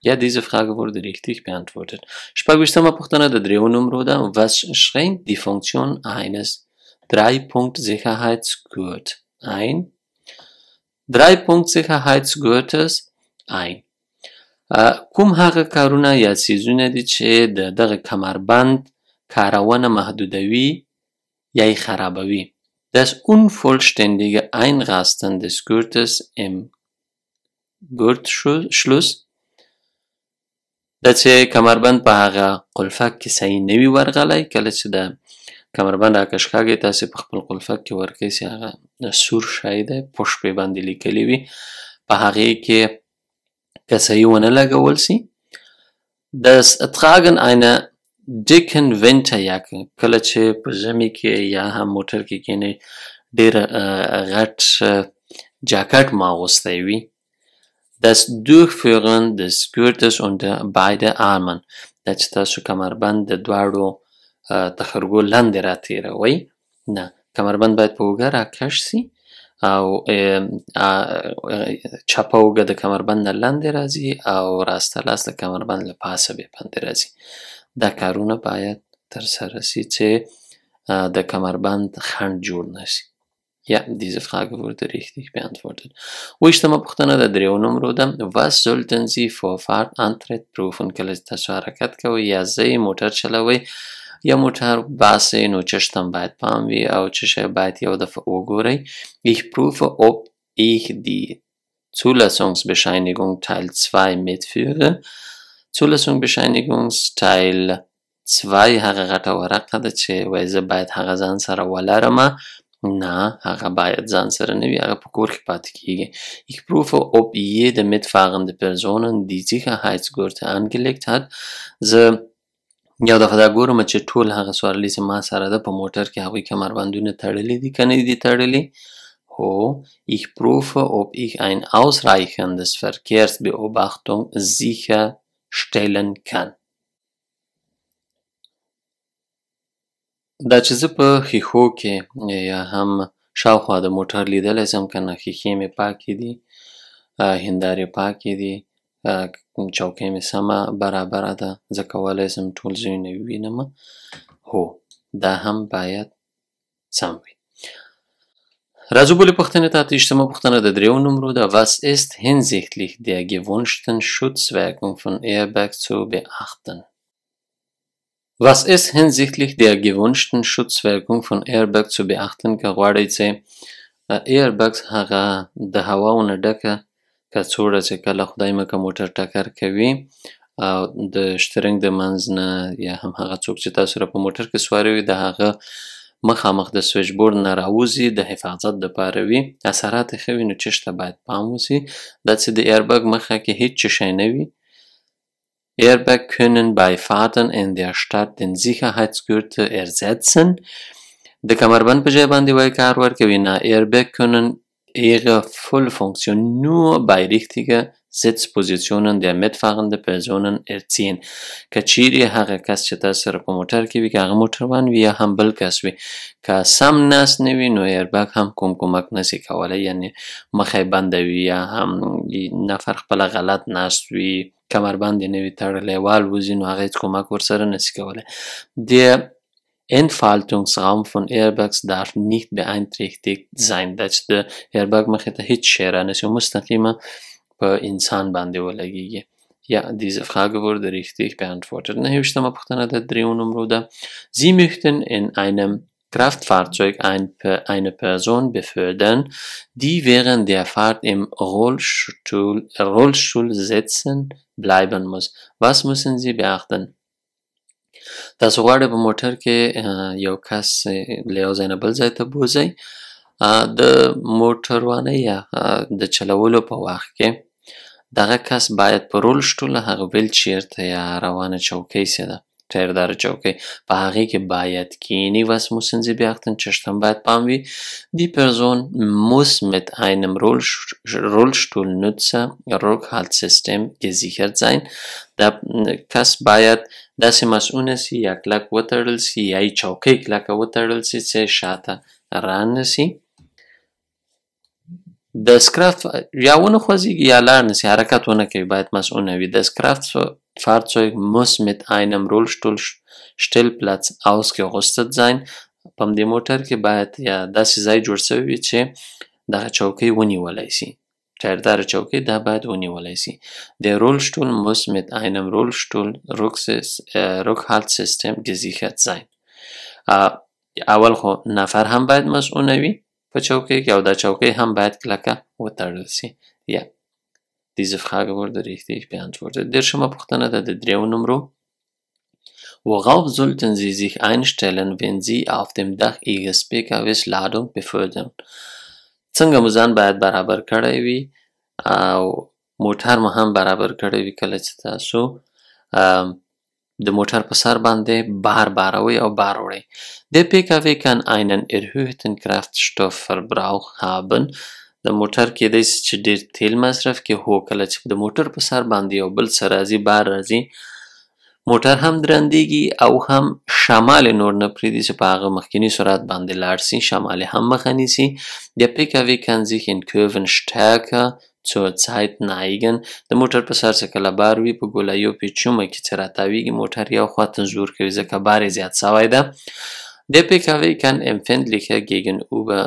Ja, diese Frage wurde richtig beantwortet. شپږویشتمه پوښتنه د دریو نمرو ده. Was schränkt die Funktion eines Dreipunkt-Sicherheitsgurt ein? Dreipunkt-Sicherheitsgurtes ein. کوم هغه کارونه یا څیزونه دي چې د دغه کمربند کارونه محدودوي یا یې خرابوي. Das unvollständige Einrasten des Gurtes im Gurtschluss دا چې کمربند په هغه قلفک کې صحیح نه وي ورغلی. کله چې د کمربند راکشکاږئ تاسې په خپل قلفک کې ورکئ چې هغه سور شی دی پوش پې باندې لیکلي وي په هغې کې که صحیح ونه لګول سي. Das Tragen einer dicken Winterjacke کله چې په ژمي کې یا هم موټر کې کینئ ډېر غټ جاکټ مو اغوستی وي. Das Durchführen des Gurtes unter beide Armen دا چې تاسو کمربند د دواړو تخرګو لاندې راتېروئ. نه کمربند باید په اوږه راکش سي او چپه اوږه د کمربند نه لاندې راځي او راسته لاس د کمربند له پاسه بیا باندې راځي. دا کارونه باید ترسره سي چې د کمربند خنډ جوړ نشي. Ja, diese Frage wurde richtig beantwortet. اوویشتمه پوښتنه د دریو نمرو ده. Was sollten Sie vor Fahrtantritt prüfen؟ کله چې تاسو حرکت کوئ یا ځئ موټر چلوئ یا موټر باسئ نو چشتم باید پام وي او څه شی باید یو دفعه وګورئ. Ich prüfe, ob ich die Zulassungsbescheinigung Teil 2 mitführe. Zulassungsbescheinigungsteil 2 هغه غټه ورقه ده چې وایي زه باید هغه ځان سره ولرمه. نه هغه باید ځان سره نه وي هغه په کور کې پاتې کیږي. Ich prüfe, ob jede mitfahrende Personen die Sicherheitsgurte angelegt hat. زه یو دفعه دا ګورم چې ټول هغه سوارلي چې ما سره ده په موټر کې هغوی کمربندونه تړلي دي که نه دي تړلي. هو ich prüfe, ob ich ein ausreichendes Verkehrsbeobachtung sicherstellen kann. دا چې زه په ښیښو کې یا هم شاوخوا د موټر لیدلی سم که نه ښیښې مې پاکې دي هندارې پاکې دي چوکۍ مې سمه برابره ده زه کولی سم ټول ځایونه ووینم. هو دا هم باید سم وي. راځو بلې پوښتنې ته. اتهویشتمه پوښتنه د دریو نمرو ده. Was ist hinsichtlich der gewünschten Schutzwirkung von Airbag zu beachten? Was ist hinsichtlich der gewünschten Schutzwirkung von Airbag zu beachten؟ که غواړئ چې Airbags هغه د هواو نه ډکه کڅوړه چې کله خدای مکه موټر ټکر کوي او د شترنګ د منځ نه یا هم هغه څوک چې تاسو سره په موټر کې سواری وي د هغه مخامخ د سویچ بورډ نه راوځي د حفاظت دپاره وي. اثرات یې ښه وي نو چش ته باید پام وسي. دا چې د ایربګ مخه کې هیڅ شی نه وي. Airbag können bei Fahrten in der Stadt den Sicherheitsgürtel ersetzen. د کمربند په ځای باندې وایي کار ورکوي. نه Airbag können ihre Vollfunktion nur bei richtiger Sitzpositionen der mitfahrenden Personen erzielen. که چیرې هغه کس چې تاسو سره په موټر کې وي که هغه موټروان وي یا هم بل کس وي که سم ناست نه وي نو ایربګ هم کوم کمک نشي کولی. یعنې مخه یې بنده وي یا هم نفر خپله غلط ناست وي کمربند یې نه وي تړلی والوځي نو هغه هېڅ کمک ورسره نشي کولی. Der Entfaltungsraum von Airbags darf nicht beeinträchtigt sein. دا چې د ایربګ مخې ته هېڅ شی رانشي مستقیمه په انسان باندې ولګیږي. Ja, diese Frage wurde richtig beantwortet. نهویشتمه پوښتنه د دریو نمرو ده. Sie möchten in einem Kraftfahrzeug eine Person befördern, die während der Fahrt im Rollstuhl sitzen bleiben muss. Was müssen Sie beachten؟ تاسو غواړئ په موټر کې یو کس له یو ځای نه بل ځای ته بوځئ. د موټروانۍ یا د چلولو په وخت کې دغه کس باید په رولشتول هغه ویلچیر ته یا روانه چوکۍ سه ده ټایردار چوکۍ په هغې کې باید کینی. Was müssen Sie beachten؟ چشتم باید پام وي. Die Person muss mit einem Rollstuhlnutzer Rückhaltsystem gesichert sein. Der کس باید داسې مسؤونه سي یا کلک وتړل سي یا یې چوکۍ کلکه وتړل سي چې شاته راننسي. Das Kraft یا ونه خوځېږي یا لاړ نسي حرکت ونه کوي باید مسؤونه وي. Das Kraftfahrzeug muss mit einem Rollstuhlstellplatz ausgerüstet sein. په همدې موټر کې باید یا داسې ځای جوړ شوی وي چې دغه چوکۍ ونیولی سي ټایرداره چوکۍ دا باید ونیولی سي. Der Rollstuhl muss mit einem Rückhaltsystem gesichert sein. اول خو نفر هم باید مسؤونه وي په چوکۍ کې او دا چوکۍ هم باید کلکه وتړل سي. Ja, diese Frage wurde richtig beantwortet. دیرشمه پوښتنه ده د 3 نمرو. Worauf sollten Sie sich einstellen, wenn Sie auf dem Dach Ihres PKWs Ladung befördern؟ څنګه مو ځان باید برابر کړی وي او موټر مو هم برابر کړی وي کله چې تاسو د موټر په سر باندې بار باروئ او بار وړئ. Der PKW kann einen erhöhten Kraftstoffverbrauch haben. د موټر کېدای شي چې ډېر تیل مصرف کړي. هو کله چې د موټر په سر باندې یو بل څه راځي بار راځي موټر هم درندېږي او هم شمال نور نه پرېږدي چې په هغه مخکیني سرعت باندې لاړ سي شمال هم مخه نیسي. Der PKW kann sich in Kurven stärker zur Zeit neigen. د موټر په سر چې کله بار وي په ګولایو پیچومه کې چې راتاویږي موټر یو خواته زور کوي ځکه بار یې زیات سوی ده. Der PKW kann empfindlicher gegenüber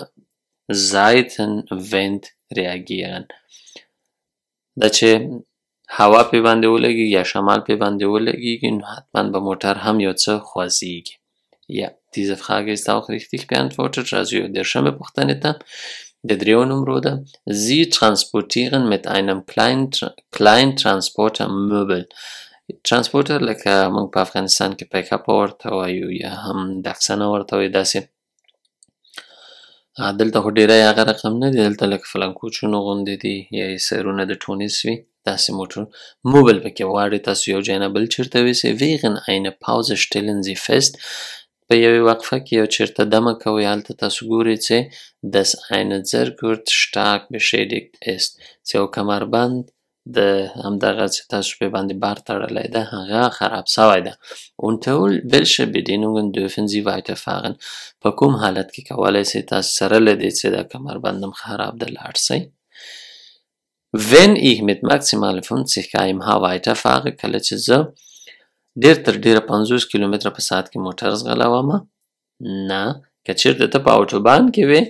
Seitenwind reagieren. دا چې هوا پې باندې ولګېږي یا شمال پې باندې ولګېږي نو حتما به موټر هم یو څه خوځېږي. Ja, diese Frage ist auch richtig beantwortet. راځو یو دیرشمې پوښتنې ته د 3 نمرو ده. Sie transportieren mit einem Kleintransporter Möbel. ترانسپورټر لکه موږ په افغانستان کې پیک اپ ورته وایو یا هم ډکسنه ورته وایو داسې دلته خو ډیری هغه رقم نه دی دلته لکه فلانکوچونو غوندې دي یا یې سیرونه د ټونس وي داسې موټر موبل پکې غواړئ تاسو یو ځای نه بل چېرته یوسئ. Während einer Pause stellen Sie fest په یوې وقفه کې یو چېرته دمه کوئ هلته تاسو ګورئ چې dass eine Zirkurt stark beschädigt ist چې یو کمربند د همدغه چې تاسو پې باندې بار تړلی ده هغه خراب سوی ده. Unter welche Bedingungen dürfen Sie weiterfahren؟ په کوم حالت کې کولی سئ تاسو سره له دې چې دا کمربندم خراب ده لاړ سئ. Wenn ich mit maximal 50 km/h weiterfahre کله چې زه ډېر تر ډېره 50 کیلومتره په ساعت کې موټر ځغلومه نه که چېرته ته په اوټوبان کې وې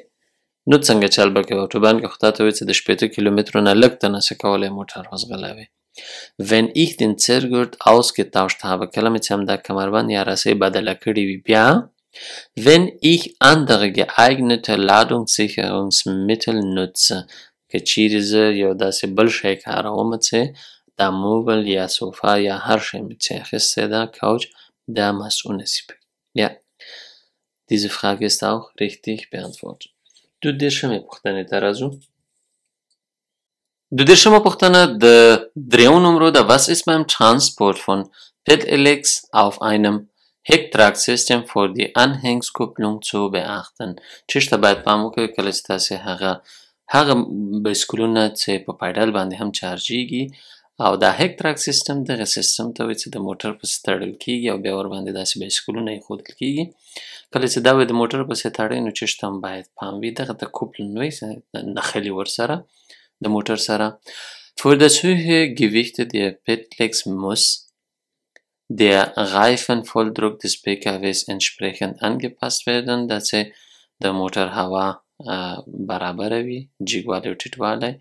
نو څنګه چل به کوې اوټوبان کې خو تا ته وایي چې د 80 کیلومترو نه لږ ته نشې کولی موټر وځغلوې. Wenn ich den Zirkurt ausgetauscht habe کله مې چې همدا کمربند یا رسۍ بدله کړې وي بیا Wenn ich andere geeignete Ladungssicherungsmittel nutze که چیرې زه یو داسې بل شی کارومه چې دا موبل یا صوفا یا هر شی مې چې اخیستی ده کوچ دا مسؤونه سي پکې. Ja, diese Frage ist auch richtig beantwortet. د دیرشمې پوښتنې ته راځو. د دیرشمه پوښتنه د 3 نمرو ده. Was ist beim Transport von Pedelecs auf einem Hecktragsystem für die Anhängskupplung zu beachten؟ چېرته باید پام وکړئ کله چې تاسې هغه بایسکلونه چې په پایډل باندې هم چارجېږي او دا هیک تراک سیستم دغه سیستم ته وایي چې د موټر پسې تړل کېږي او بیا ورباندې داسې بایسکلونه ایښودل کېږي. کله چې دا وایي د موټر پسې تړئ نو چېرته هم باید پام وي دغه ته کوپلن وایي نښلي ورسره د موټر سره. Für das höhere Gewicht der Pedelecs muss der Reifenvolldruck des PKWs entsprechend angepasst werden دا چې د موټر هوا برابره وي جګوالی او ټیټوالی.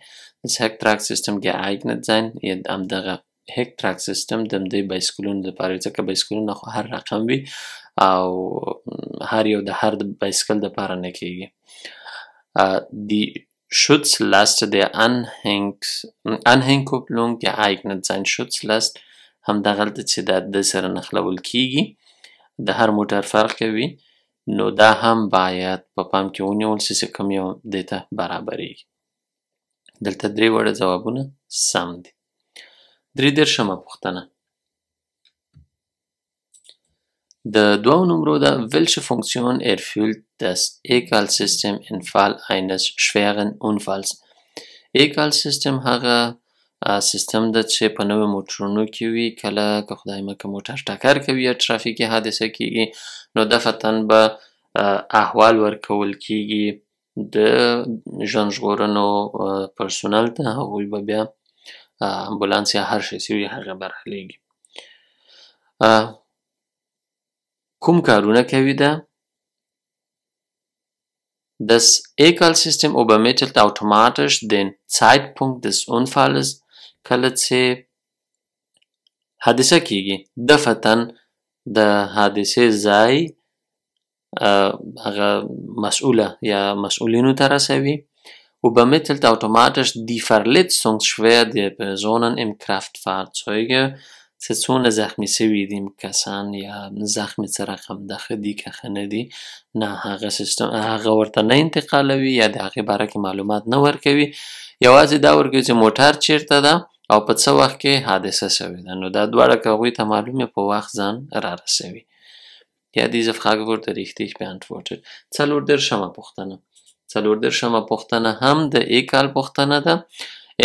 Das Hecktragsystem geeignet sein همدغه هیک تراک سیستم د همدې بایسکلونو دپاره وي ځکه بایسکلونه خو هر رقم وي او هر یو د هر بایسکل دپاره نه کیږي. Die Schutzlast der Anhängkupplung geeignet sein. Schutzlast همدغلته چې د سره نښلول کیږي د هر موټر فرق کوي، نو دا هم باید په پام کې ونیول سي چې کوم یو دې ته برابریږي. دلته 3 وړه ځوابونه سم دي. 33مه پوښتنه د 2 نمرو ده. Welche Funktion erfüllt das Egal-System im Fall eines schweren Unfalls؟ Egal-System هغه سیستم ده چې په نوو موټرونو کې وي، کله که خدای مکه موټر ټکر کوي یا ترافیکي حادثه کیږي نو دفعتاً به احوال ورکول کیږي د ژوند ژغورنو پرسونل ته، هغوی به بیا امبولانس یا هر شی چې وي هغه برخلیږي. کوم کارونه کوي ده؟ Das Egal-System übermittelt automatisch den Zeitpunkt des Unfalls. کله چې حادثه کیږي دفعتاً د حادثې ځای هغه مسؤوله یا مسؤولینو ته رسوي. Übermittelt automatisch die Verletzungsschwere der Personen im Kraftfahrzeuge. چې څونه زخمی سوي دي کسان یا زخمی څه رقم ده، ښه دي که ښه نه دي، نه هغه سیستم هغه ورته نه انتقالوي یا د هغې باره کې معلومات نه ورکوي، یوازې دا ورکوي چې موټر چیرته ده او په څه وخت کې حادثه سوې ده. نو دا دواړه که هغوی ته معلوم وي په وخت ځان رارسوي. Ja, diese Frage wurde richtig beantwortet. 34مه پوښتنه 34مه پوښتنه هم د Egal پوښتنه ده.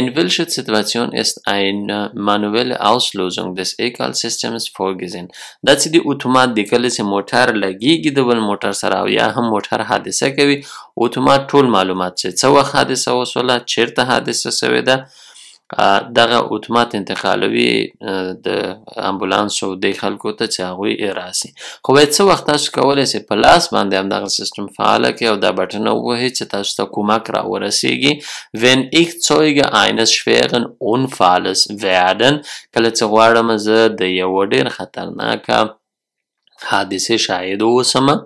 In welcher Situation ist eine manuelle Auslösung des Egal-Systems vorgesehen؟ دا چې د اتومات د کله چې موټر لګیږي د بل موټر سره او یا هم موټر حادثه کوي، اتومات ټول معلومات چې څه وخت حادثه وسوله، چیرته حادثه سوې ده، دغه اتومات انتقالوي د امبولانسو د خلکو ته چې هغوی راسي. خو باید څه وخت تاسو کولی سئ په لاس باندې همدغه سیستم فعاله کړئ او دا بټنه ووهئ چې تاسو ته کومک راورسیږي. Wenn ich Zeuge eines schweren Unfalles werden، کله چې غواړم زه د یوه ډېر خطرناکه حادثې شاهد واوسمه.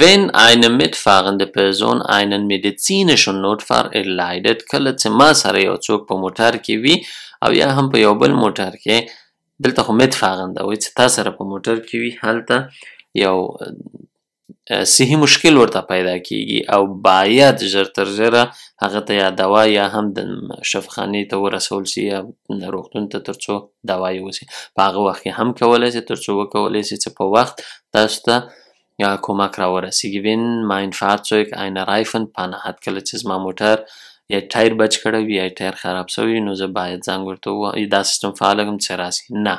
Wenn eine mitfahrende Person einen medizinischen Notfall erleidet، کله چې ما سره یو څوک په موټر کې وي او یا هم په یو بل موټر کې، دلته خو mitfahrende وایي چې تا سره په موټر کې وي، هلته یو صحي مشکل ورته پیدا کیږي او باید ژر تر ژره هغه ته یا دوا یا هم د شفاخانې ته ورسول سي یا روغتون ته تر څو دوا یې وسي. په هغه وخت کې هم کولی سي تر څو وکولی سي چې په وخت تاسو ته یا کومک راورسیږي. Wenn mein Fahrzeug eine Reifenpanne hat، کله چې زما موټر یا ټایر بچ کړی وي یا ټایر خراب سوی نو زه باید زنګ ورته ووهم دا سیستم فعاله کړم چې راسي. نه،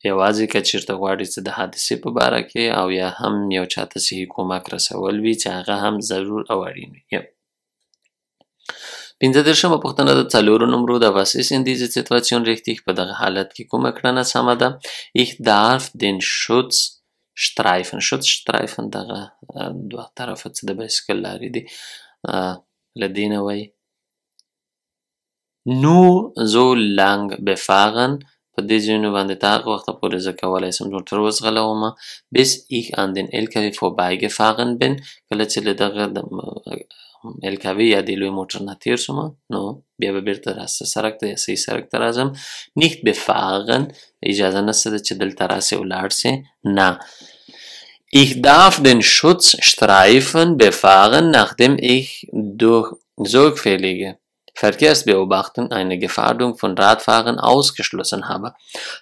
یوازې که چېرته غواړئ چې د حادثې په باره کې او یا هم یو چاته صحي کومک رسول وي چې هغه هم ضرور او اړین وي. 35مه پوښتنه د 4 نمرو ده. Was ist in dieser Situation richtig؟ په دغه حالت کې کومه کړنه سمه ده؟ Ich darf den Schutzstreifen دغه دوه طرفه چې د بایسکل لارې دي له دې نه وایي nur so lang befahren، په دې ځایونو باندې تر هغه وخته پورې زه کولی سم موټر وځغلومه bis ich an den LKW vorbeigefahren bin، کله چې له دغه د LKW یا د لوی موټر نه تېر سومه نو بیا به بیرته راسته سړک ته یا صحیح سړک ته راځم. nicht befahren اجازه نشته ده چې دلته راسې ولاړ سې، نه. Ich darf den Schutzstreifen befahren nachdem ich durch sorgfältige Verkehrsbeobachtung eine Gefährdung von Radfahrern ausgeschlossen habe.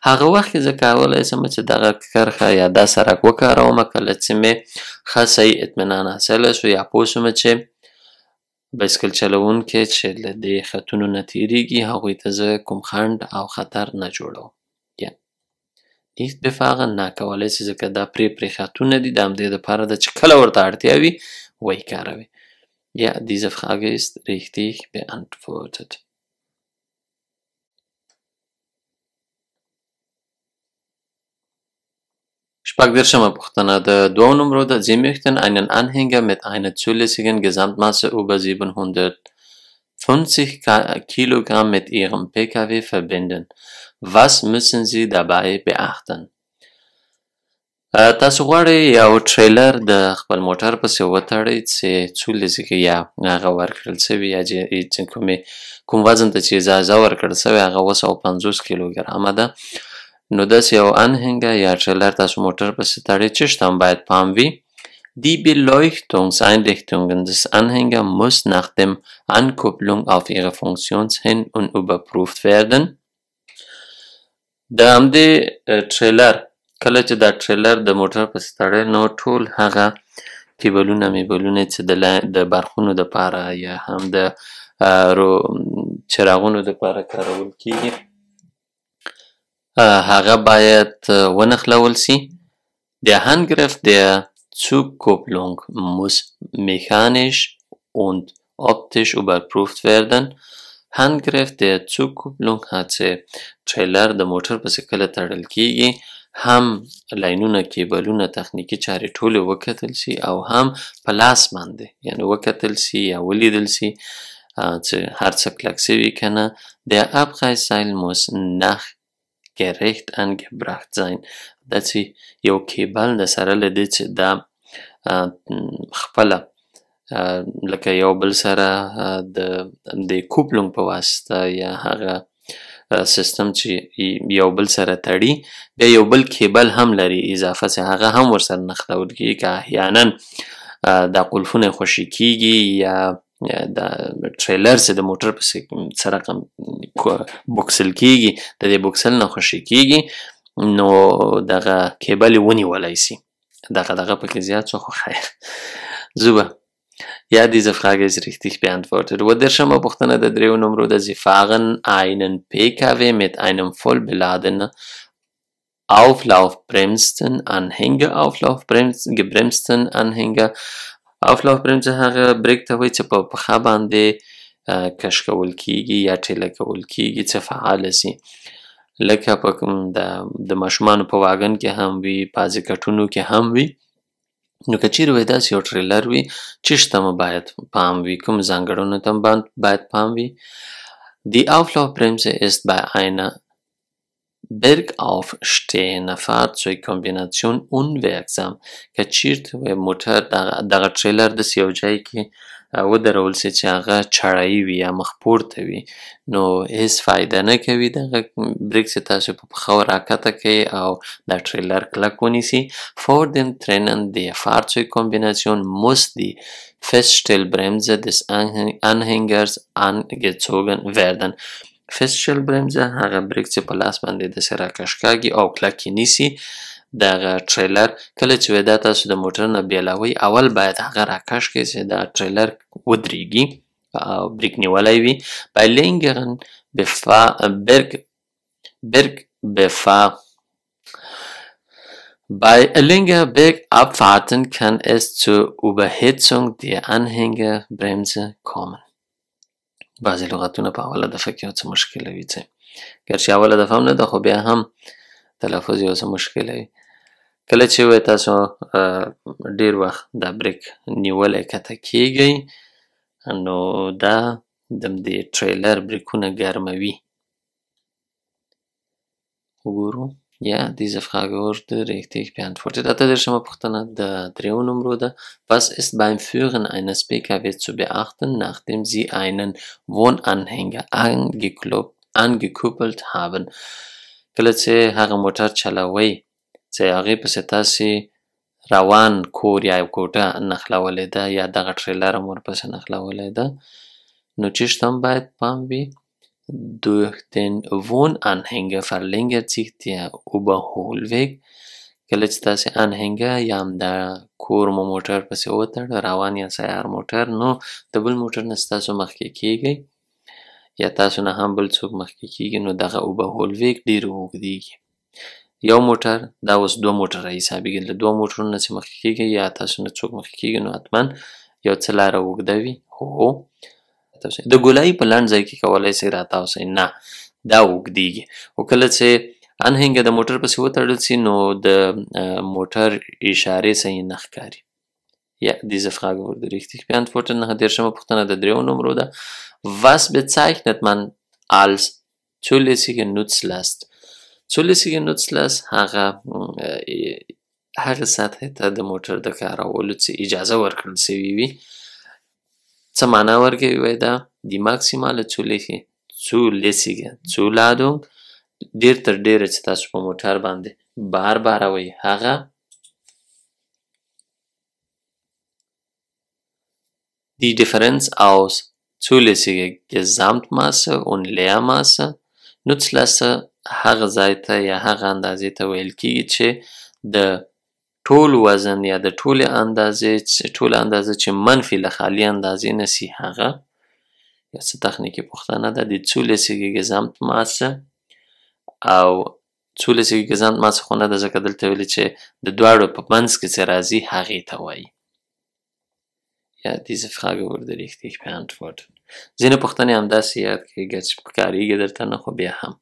هغه وخت کې زه کولی سم چې دغه کرښه یا دا سړک وکارومه کله چې مې ښه صحیح اطمینان حاصله سو یا پوه سومه چې بایسکل چلوونکي چې له دې خطونو نه تېرېږي هغوی ته زه کوم خنډ او خطر نه جوړوم. nicht befahren نه کولی سي ځکه دا پرې خطونه دي د همدې دپاره ده چې کله ورته اړتیا وي ویې کاروي. Ja, diese Frage ist richtig beantwortet. شپږدېرشمه پوښتنه د 2 نمرو ده. Sie möchten einen Anhänger mit einer zulässigen Gesamtmasse über 750 Kilogramm mit Ihrem Pkw verbinden. Was müssen Sie dabei beachten؟ تاسو غواړئ یو ټریلر د خپل موټر پسې وتړئ چې څو لزیږي یا هغه ورکړل شوي یا کوم وزن ته چې اجازه ورکړل شوی هغه 250 کیلوګرامه ده. نو داسې یو انهنګه یا ټریلر تاسو موټر پسې تړئ. چشتان باید پام وي. Die Beleuchtungseinrichtungen des Anhängers muss nach dem Ankupplung auf ihre Funktionshin und überprüft werden. د همدې ټریلر کله چې دا ټریلر د موټر پسې تړئ نو ټول هغه کیبلونه میبلونه چې د برقونو دپاره یا هم د چراغونو دپاره کارول کیږي هغه باید ونښلول سي. Der Handgriff der Zugkupplung muss mechanisch und optisch überprüft werden. Handgriff der Zugkupplung hat چې ټریلر د موټر پسې کله تړل کیږي هم لاینونه کیبلونه تخنیکي چارې ټولې وکتل سي او هم په لاس باندې یعنې وکتل سي یا ولیدل سي چې هر څه کلک سوي که نه. Der Abreißseil muss nachgerecht angebracht sein. داسې یو کیبل د سره له دې چې دا خپله لکه یو بل سره د کوپلونګ په واسطه یا هغه سیستم چې یو بل سره تړي بیا یو بل کیبل هم لري اضافه چې هغه هم ورسره نښلول کیږي که احیانا دا قلفونه خوشي کیږي یا دا ټریلر چې د موټر پسې سره بوکسل کیږي د دې بوکسل نه خوشي کیږي نو دغه کیبل یې ونیولی سي. دغه پکې زیات شو خو خیر. Super. Ja, diese Frage ist richtig beantwortet. Dershama Puchtana der Drehunumruder, Sie fahren einen PKW mit einem voll beladenen Auflaufbremsen Anhänger, gebremsten Anhänger. Auflaufbremse هغه بریک ته وایي چې په پښه باندې کش کول کیږي یا ټیله کول کیږي چې فعاله سي. لکه په د ماشومانو په واګن کې هم وي، بعضې کټونو کې هم وي. نو که چیرې وایي داسې یو ټریلر وي چیش ته مو باید پام وي، کوم ځانګړنو ته باید پام وي. Die Auflaufbremse ist bei einer bergaufstehenden Fahrzeugkombination unwirksam. که چیرته وایي موټر دغه ټریلر داسې یو ځای کې ودرول سي چې هغه چړایي وي یا مخ پورته وي نو هیڅ فایده نه کوي دغه بریک چې تاسو په پښه راکښته کوئ او دا ټریلر کلک ونیسي. Vor dem Trennen der Fahrzeugkombination muss die Feststellbremse des Anhängers angezogen werden. Feststellbremse هغه بریک چې په لاس باندې داسې راکش کاږي او کلک یې نیسي. دغه ټریلر کله چې دا تاسو د موټر نه بیلوئ اول باید هغه راکش کړئ چې دا ټریلر ودرېږي او بریک نیولی وي. Bei längeren Bergabfahrten kann es zur Überhitzung der Anhängerbremse kommen. بعضې لغتونه په اوله دفعه کې یو څه مشکله وي چې ګرچې اوله دفعه هم نه ده خو بیا هم تلفظ یو څه مشکله وي. کله چې وایي تاسو ډېر وخت دا بریک نیولی کته کیږئ نو دا د دې ټریلر بریکونه ګرموي. وګورو. Ja, diese Frage wurde richtig beantwortet. Dershama Puchtana der Drehunumruder. Was ist beim Führen eines PKW zu beachten, nachdem Sie einen Wohnanhänger angekuppelt haben? کله چې هغه موټر چلوئ چې هغې پسې تاسې روان کور یا یو کوټه نښلولی ده یا دغه ټریلر هم ورپسې نښلولی ده نو چیشته هم باید پام وي. Durch den Wohnanhänger verlängert sich der Überholweg. کله چې تاسې انهنګه یا هم د کور مو موټر پسې وتړ روان یا سیار موټر نو د بل موټر نه ستاسو مخکې کیږئ یا تاسو نه هم بل څوک مخکې کیږي نو دغه اوبهولویک ډېر اوږدیږي. یو موټر دا اوس 2 موټره حسابیږي له 2 موټرونو نه چې مخکې کیږئ یا تاسو نه څوک مخکې کیږي نو حتما یو څه لاره اوږده وي. هو د ګولایي په لنډ ځای کې کولی سئ راتاوسئ نه دا اوږدیږي. خو کله چې انهنګه د موټر پسې وتړل سي نو د موټر اشارې صحیح نه ښکاري. Ja, diese Frage wurde richtig beantwortet. Nach der schon mal Puchtana der Drehunumruder. Was bezeichnet man als zulässige Nutzlast? Zulässige Nutzlast هغه سطحې ته د موټر د کارولو څه اجازه ورکړل سوې وي. څه معنا ورکوي؟ وایي دا die maximale zulässige Zuladung ډېر تر ډېره چې تاسو په موټر باندې بار باروئ هغه die Differenz aus zulässiger Gesamtmasse und Leermasse Nutzlaste هغه ځای ته یا هغه اندازې ته ویل کېږي چې د ټول وزن یا د ټولې اندازه چې منفي له خالي اندازې نه سي هغه یا څه تخنیکي پوښتنه ده د zulässige Gesamtmasse او zulässige Gesamtmasse خو نه ده ځکه دلته ویلي چې د دواړو په منځ کې چې راځي هغې ته وایي. Ja, diese Frage wurde richtig beantwortet. ځینې پوښتنې همداسې یاد کړئ ګر چې پکارېږي درته نه خو بیا هم.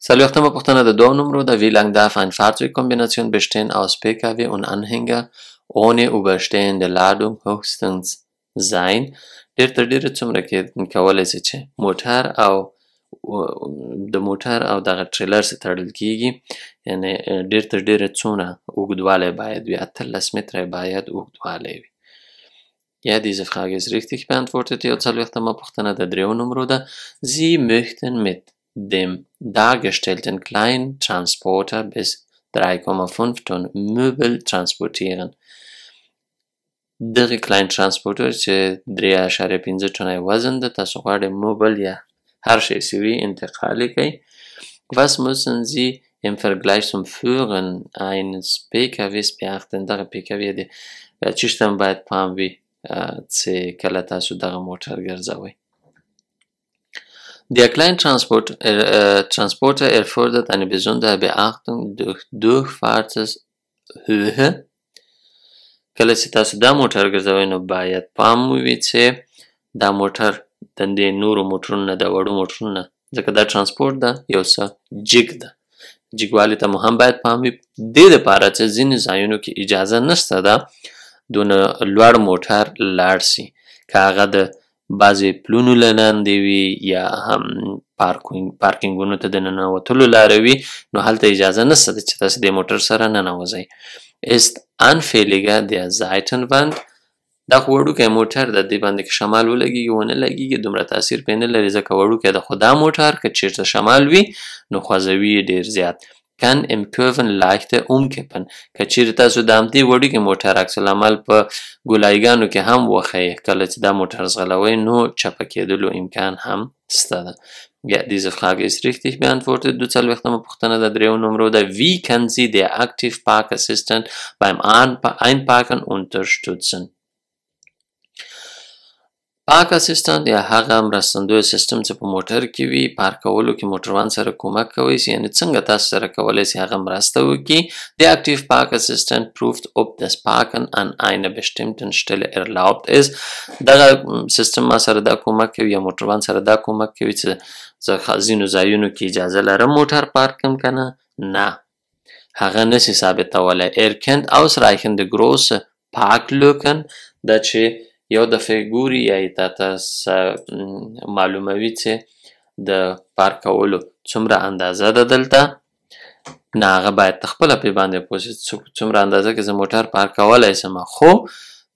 څلوېښتمه پوښتنه د دوو نمرو ده. Wie lang darf ein Fahrzeugkombination bestehen aus PKW und Anhänger ohne überstehende Ladung höchstens sein؟ ډېر تر ډېره څومره کولی شي چې موټر او د موټر او دغه ټریلر سره تړل کېږي، یعنې ډېر تر ډېره څونه اوږدوالی باید وي؟ 18 متره باید اوږدوالی وي. Ja, diese Frage ist richtig beantwortet. یو څلوېښتمه پوښتنه د دریو نمرو ده. Sie möchten mit dem dargestellten kleinen Transporter bis 3,5 Tonnen Möbel transportieren. دغه کلاین ترانسپورټر چې 3.5 ټنه وزن ده، تاسو غواړئ موبل یا هر شی چې وي انتقال کړئ. Was müssen Sie im Vergleich zum Führen eines PKWs beachten؟ دغه PKW دی چیشته هم باید پام وي چې کله تاسو دغه موټر ګرځوئ. Der Kleintransporter erfordert eine besondere Beachtung durch Durchfahrtshöhe. کله چې تاسو دا موټر ګرځوئ نو باید پام وي چې دا موټر د دې نورو موټرونو نه د وړو موټرونو نه، ځکه دا ترانسپورټ ده یو څه جګ ده، جګوالي ته مو هم باید پام وي. دې دپاره چې ځینې ځایونو کې اجازه نشته ده دونه لوړ موټر لاړ سي، که هغه د بعضې پلونو له لاندې وي یا هم پارکینګونو ته د ننوتلو لاره وي، نو هلته اجازه نشته ده چې تاسې دې موټر سره ننوځئ. Ist anfälliger der Seitenwand. دا خو وړوکی موټر د دې باندې که شمال ولګېږي ونه لګېږي دومره تاثیر پرې نه لري ځکه وړوکی ده، خو دا موټر که چېرته شمال وي نو خوځوي یې ډېر زیات. Kann im Kurven leichter umkippen. که چېرې تاسو د همدې وړوکي موټر عکس العمل په ګولایګانو کې هم وښیئ کله چې دا موټر ځغلوئ نو چپه کېدلو امکان هم شته ده. Ja, diese Frage ist richtig beantwortet. Du څلوېښتمه پوښتنه د دریو نمرو ده. Wie kann Sie der Active Park Assistant beim Einparken unterstützen؟ پارک اسسټنټ یا هغه مرستندوی سیستم چې په موټر کې وي پارکولو کې موټروان سره کومک کوي شي، یعنې څنګه تاسو سره کولی شي هغه مرسته وکړي. Der Active Park Assistant prüft ob das Parken an einer bestimmten Stelle erlaubt ist. دغه سیستم ما سره دا کومک کوي یا موټروان سره دا کومک کوي چې زه ځینو ځایونو کې اجازه لرم موټر پارک کړم که نه، هغه نشي ثابتولی. Erkennt ausreichende große Parklücken. دا چې یو دفعه ګوري یا یې تاته معلوموي چې د پارکولو څومره اندازه ده دلته، نه هغه باید خپله پرې باندې پوه شي څومره اندازه کې زه موټر پارکولی شم. خو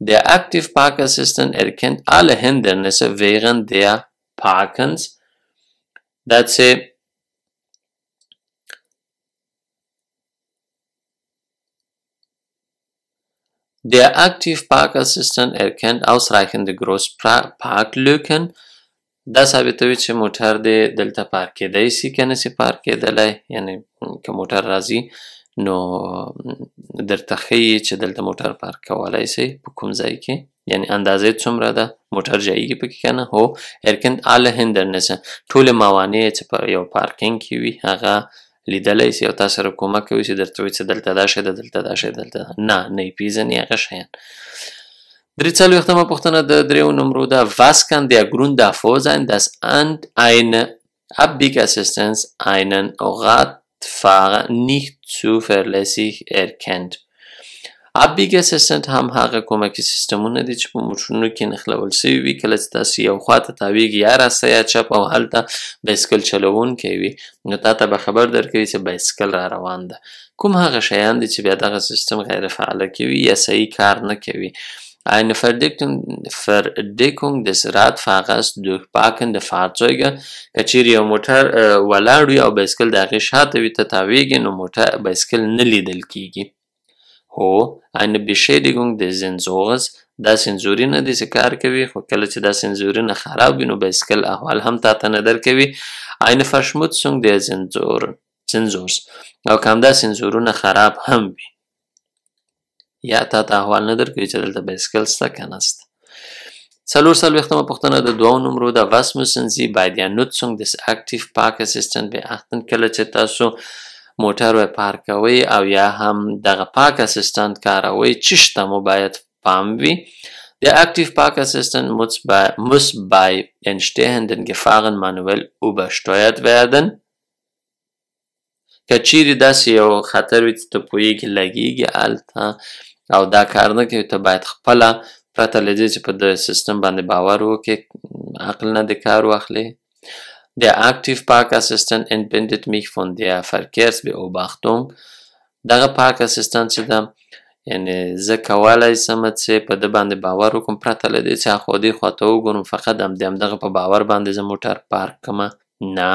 der Active Park Assistant erkennt alle Hindernisse während der Parkens. دا چې Der Active Park Assistant erkennt ausreichende Großparklücken. دا ثابتوي چې موټر دې دلته پارک کېدی شي که نشي پارک کېدلی، یعنې که موټر راځي نو درته ښیي چې دلته موټر پارک کولی شئ په کوم ځای کې، یعنې اندازې څومره ده، موټر جایږي پکې که نه. هو erkennt alle Hindernisse. ټولې موانع چې په یو پارکینګ کې وي هغه لیدلی شي او تاسو سره کومک کوي چې درته وایي چې دلته دا شی ده، دلته دا شی، دلته نه یې پېژني هغه شیان. درې څلوېښتمه پوښتنه د دریو نمرو ده. Was kann der Grund davor sein, dass eine Abbiegassistenz einen Radfahrer nicht zuverlässig erkennt؟ ابیګ اسسټنټ هم هغه کومکي سیستمونه دي چې په موټرونو کې نښلول شوي وي. کله چې تاسو یو خواته تاویږي یا راسته یا چپ او هلته بایسکل چلوونکی وي نو تا ته به خبر درکوي چې بایسکل را روان ده. کوم هغه شیان دي چې بیا دغه سیستم غیر فعاله کوي یا صحیح کار نه کوي. Eine Verdeckung des Radfahrers durch parkende Fahrzeuge. که چیرې یو موټر ولاړ وي او بایسکل د هغې شاته وي ته تاویږي نو موټر بایسکل نه لیدل کیږي. هو eine Beschädigung des Sensors. دا سنزورونه دي چې کار کوي خو کله چې دا سنزورونه خراب وي نو بایسکل احوال هم تا ته نه درکوي. eine Verschmutzung der Sensors. او که همدا سنزورونه خراب هم وي یا تا ته احوال نه درکوي چې دلته بایسکل شته که نسته. 440مه پوښتنه د 2 نمرو ده. Was müssen Sie bei der Nutzung des Active Park Assistant beachten؟ کله چې تاسو موټر پارکوي او یا هم دغه پارک اسسټنټ کاروي څه شته مو باید پام وي. Der Active Park Assistant muss bei entstehenden Gefahren manuell übersteuert werden. که چیرې داسې یو خطر وي چې ته پوهېږي لګېږي هلته او دا کار نه کوي ته باید خپله پرته له دې چې په د سیستم باندې باور وکړې عقل نه دې کار واخلې. Der Active Park Assistant entbindet mich von der Verkehrsbeobachtung. دغه پارک اسسټنټ چې ده یعنې زه کولی شم چې په ده باندې باور وکړم پرته له دې چې اخوا دې خواته وګورم فقط همدغه په باور باندې زه موټر پارک کړمه نه.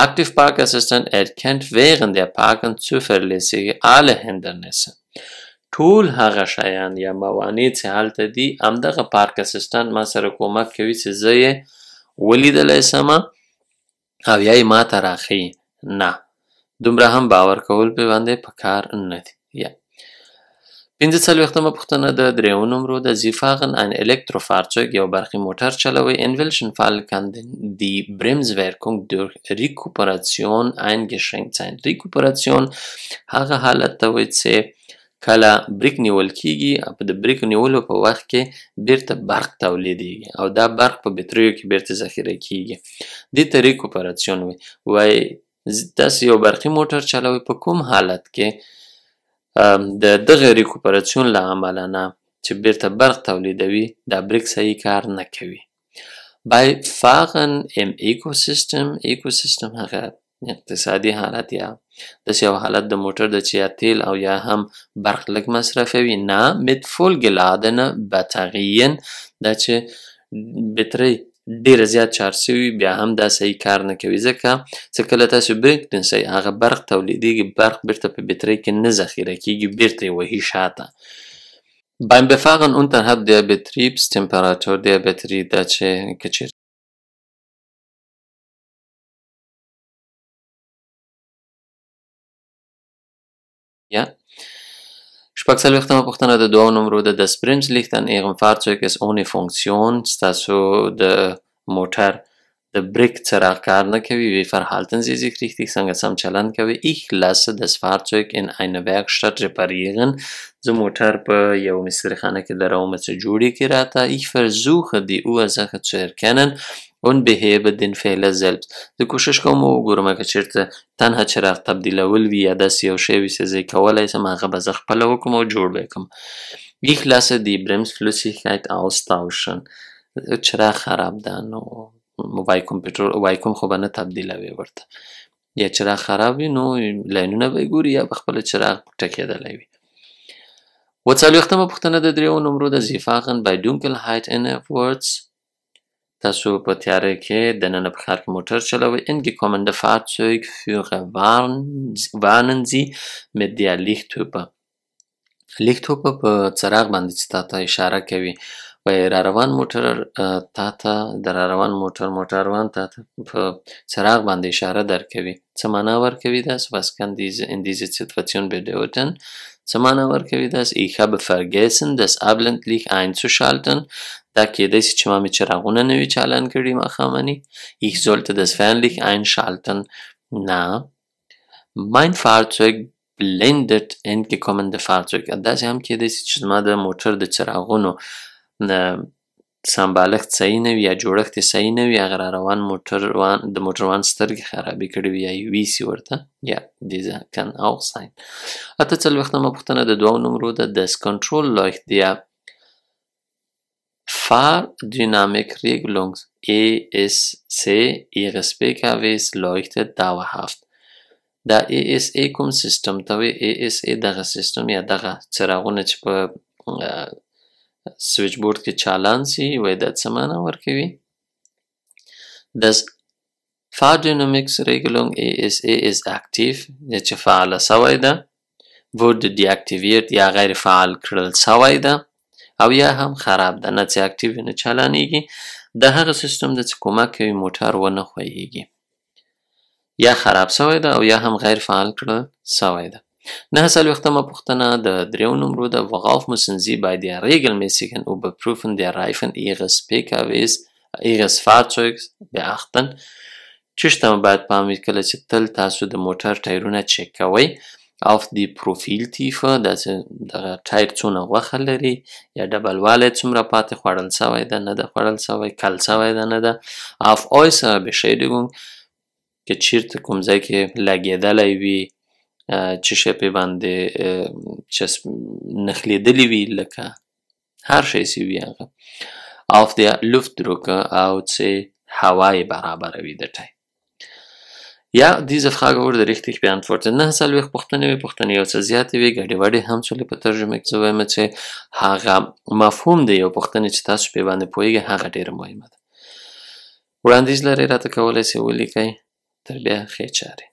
Active Park Assistant erkennt während der Parken zuverlässig alle Hindernisse. ټول هغه شیان یا موانع چې هلته دي همدغه پارک اسسټنټ ما سره کومک کوي چې زه یې ولیدلی شمه او یا یې ما ته راښیي. نه دومره هم باور کول پرې باندې په کار نه دي. 45مه پوښتنه د 3 نمرو ده. Sie fahren ein Elektrofahrzeug یو برقي موټر چلوي. In welchem Fall kann die Bremswirkung durch Rekuperation eingeschränkt sein؟ Rekuperation هغه حالت ته وایي چې کله بریک نیول کیږي په د بریک نیولو په وخت کې بیرته برق تولیدیږي او دا برق په بطریو کې بیرته ذخیره کیږي. دې ته ریکوپراسیون وایي. تاسو یو برقي موټر چلوئ په کوم حالت کې د دغه ریکوپراسیون له امله نه چې بیرته برق تولیدوي دا بریک صحیح کار نه کوي. Bei Fahren im Ecosystem هغه اقتصادي حالت یا داسې یو حالت د موټر د چې یا تیل او یا هم برق لږ مصرفوي. نه mit vollgeladene Batterien دا چې بطرۍ ډېره زیات چارج شوي بیا هم دا صحیح کار نه کوي ځکه چې کله تاسو بریک نیسئ هغه برق تولیدیږي برق بیرته په بطرۍ کې نه ذخیره کیږي بیرته یې وهي شاته. Beim Befahren unterhalb der Betriebstemperatur der Batterie دا چې که چیرې Ja. 46مه پوښتنه د 2 نمرو ده. Das Bremslicht an Ihrem Fahrzeug ist ohne Funktion. ستاسو د موټر د بریک څراغ کار نه کوي. Wie verhalten Sie sich richtig؟ څنګه سم چلند کوي. Ich lasse das Fahrzeug in einer Werkstatt reparieren. زه موټر په یو مستري خانه کې درومه چې جوړې کړي راته. Ich versuche die Ursache zu erkennen und behebe den Fehler selbst. زه کوشش کوم وګورم که چېرته تنها چراغ تبدیلول وي یا داسې یو شی وي چې زه یې کولی شم هغه به زه خپله وکړم او جوړ به یې کړم. Ich lasse die Bremsflüssigkeit austauschen. چراغ خراب ده نو وایکوم خو به نه تبدیلوي ورته. یا چراغ خراب وي نو لاینونه به یې ګوري یا به خپله چراغ ټکېدلی وي. 40مه پوښتنه د 3 نمرو ده. Sie fahren bei Dunkelheit innerorts. تاسو په تیاره کې دننه په ښار کې موټر چلوئ. Entgekommene Fahrzeugführer warnen Sie mit der Lichthupe. لیکټوپه په څراغ باندې چې تا ته اشاره کوي وایي را روان موټر تا ته د را روان موټروان تا ته په څراغ باندې اشاره درکوي. څه معنا ورکوي das? Was kann in dieser Situation bedeuten؟ څه معنا ورکوي das? Ich habe vergessen das Abblendlicht einzuschalten. دا کېدی شي چې ما مې چراغونه نه وي چالان کړي ماښامني. Ich sollte das Fernlicht einschalten. نه mein Fahrzeug blendet entgekommene Fahrzeug. داسې هم کېدی شي چې زما د موټر د څراغونو سمبالښت صحیح نه وي یا جوړښت یې صحیح نه وي، هغه را روان د موټروان سترګې خرابې کړې وي یا یې ویسي ورته، یا diese kann auch sein. 48مه پوښتنه د دوو نمرو ده. Das Kontrolllicht der Fahrdynamikregelung ESC Ihres PKWs leuchtet dauerhaft. دا ESA کوم سیستم ته وایي؟ ESA دغه سیستم یا دغه څراغونه چې په سویچ بورډ کې چالان سي، وایي دا څه معنا ورکوي؟ Das Fahrdynamiksregelung ESA ist aktiv، چې فعاله سوی ده، wurde deaktiviert یا غیر فعال کړل سوی ده، او یا هم خراب ده، نه چې اکتیو نه چالانیږي. د هغه سیستم ده چې کومک کوي موټر ونه ښویېږي، یا خراب سوی ده او یا هم غیر فعال کړل سوی ده. 49مه پوښتنه د دریو نمرو ده. Worauf müssen Sie bei der regelmäßigen Überprüfung der Reifen Ihres Fahrzeugs beachten؟ چی شته باید پام وکړئ کله چې تل تاسو د موټر ټایرونه چک کوئ؟ Auf die Profiltiefe، داسې دغه ټایر څونه غوښه لري، یا ډبلوالی څومره پاتې خوړل سوی ده، نه ده خوړل سوی، کل سوی ده، نه ده. Auf äußere Beschädigung، که چیرته کوم ځای کې لګېدلی وي، څه شی پې باندې نښلېدلي وي، لکه هر شی چې وي هغه. Auf der Luftdrucke، او چې هوا یې برابروي د ټایر. Ja, diese Frage wurde richtig beantwortet. 49 پوښتنې وي، پوښتنې یو څه زیاتې وي، ګډې وډې هم څولې په ترجمه کې زه وایم چې هغه مفهوم د یو پوښتنې چې تاسو پې باندې پوهېږئ هغه ډېره مهمه ده. وړاندیز لرئ راته کولی سئ ولیکئ. تر بیا ښې چارې.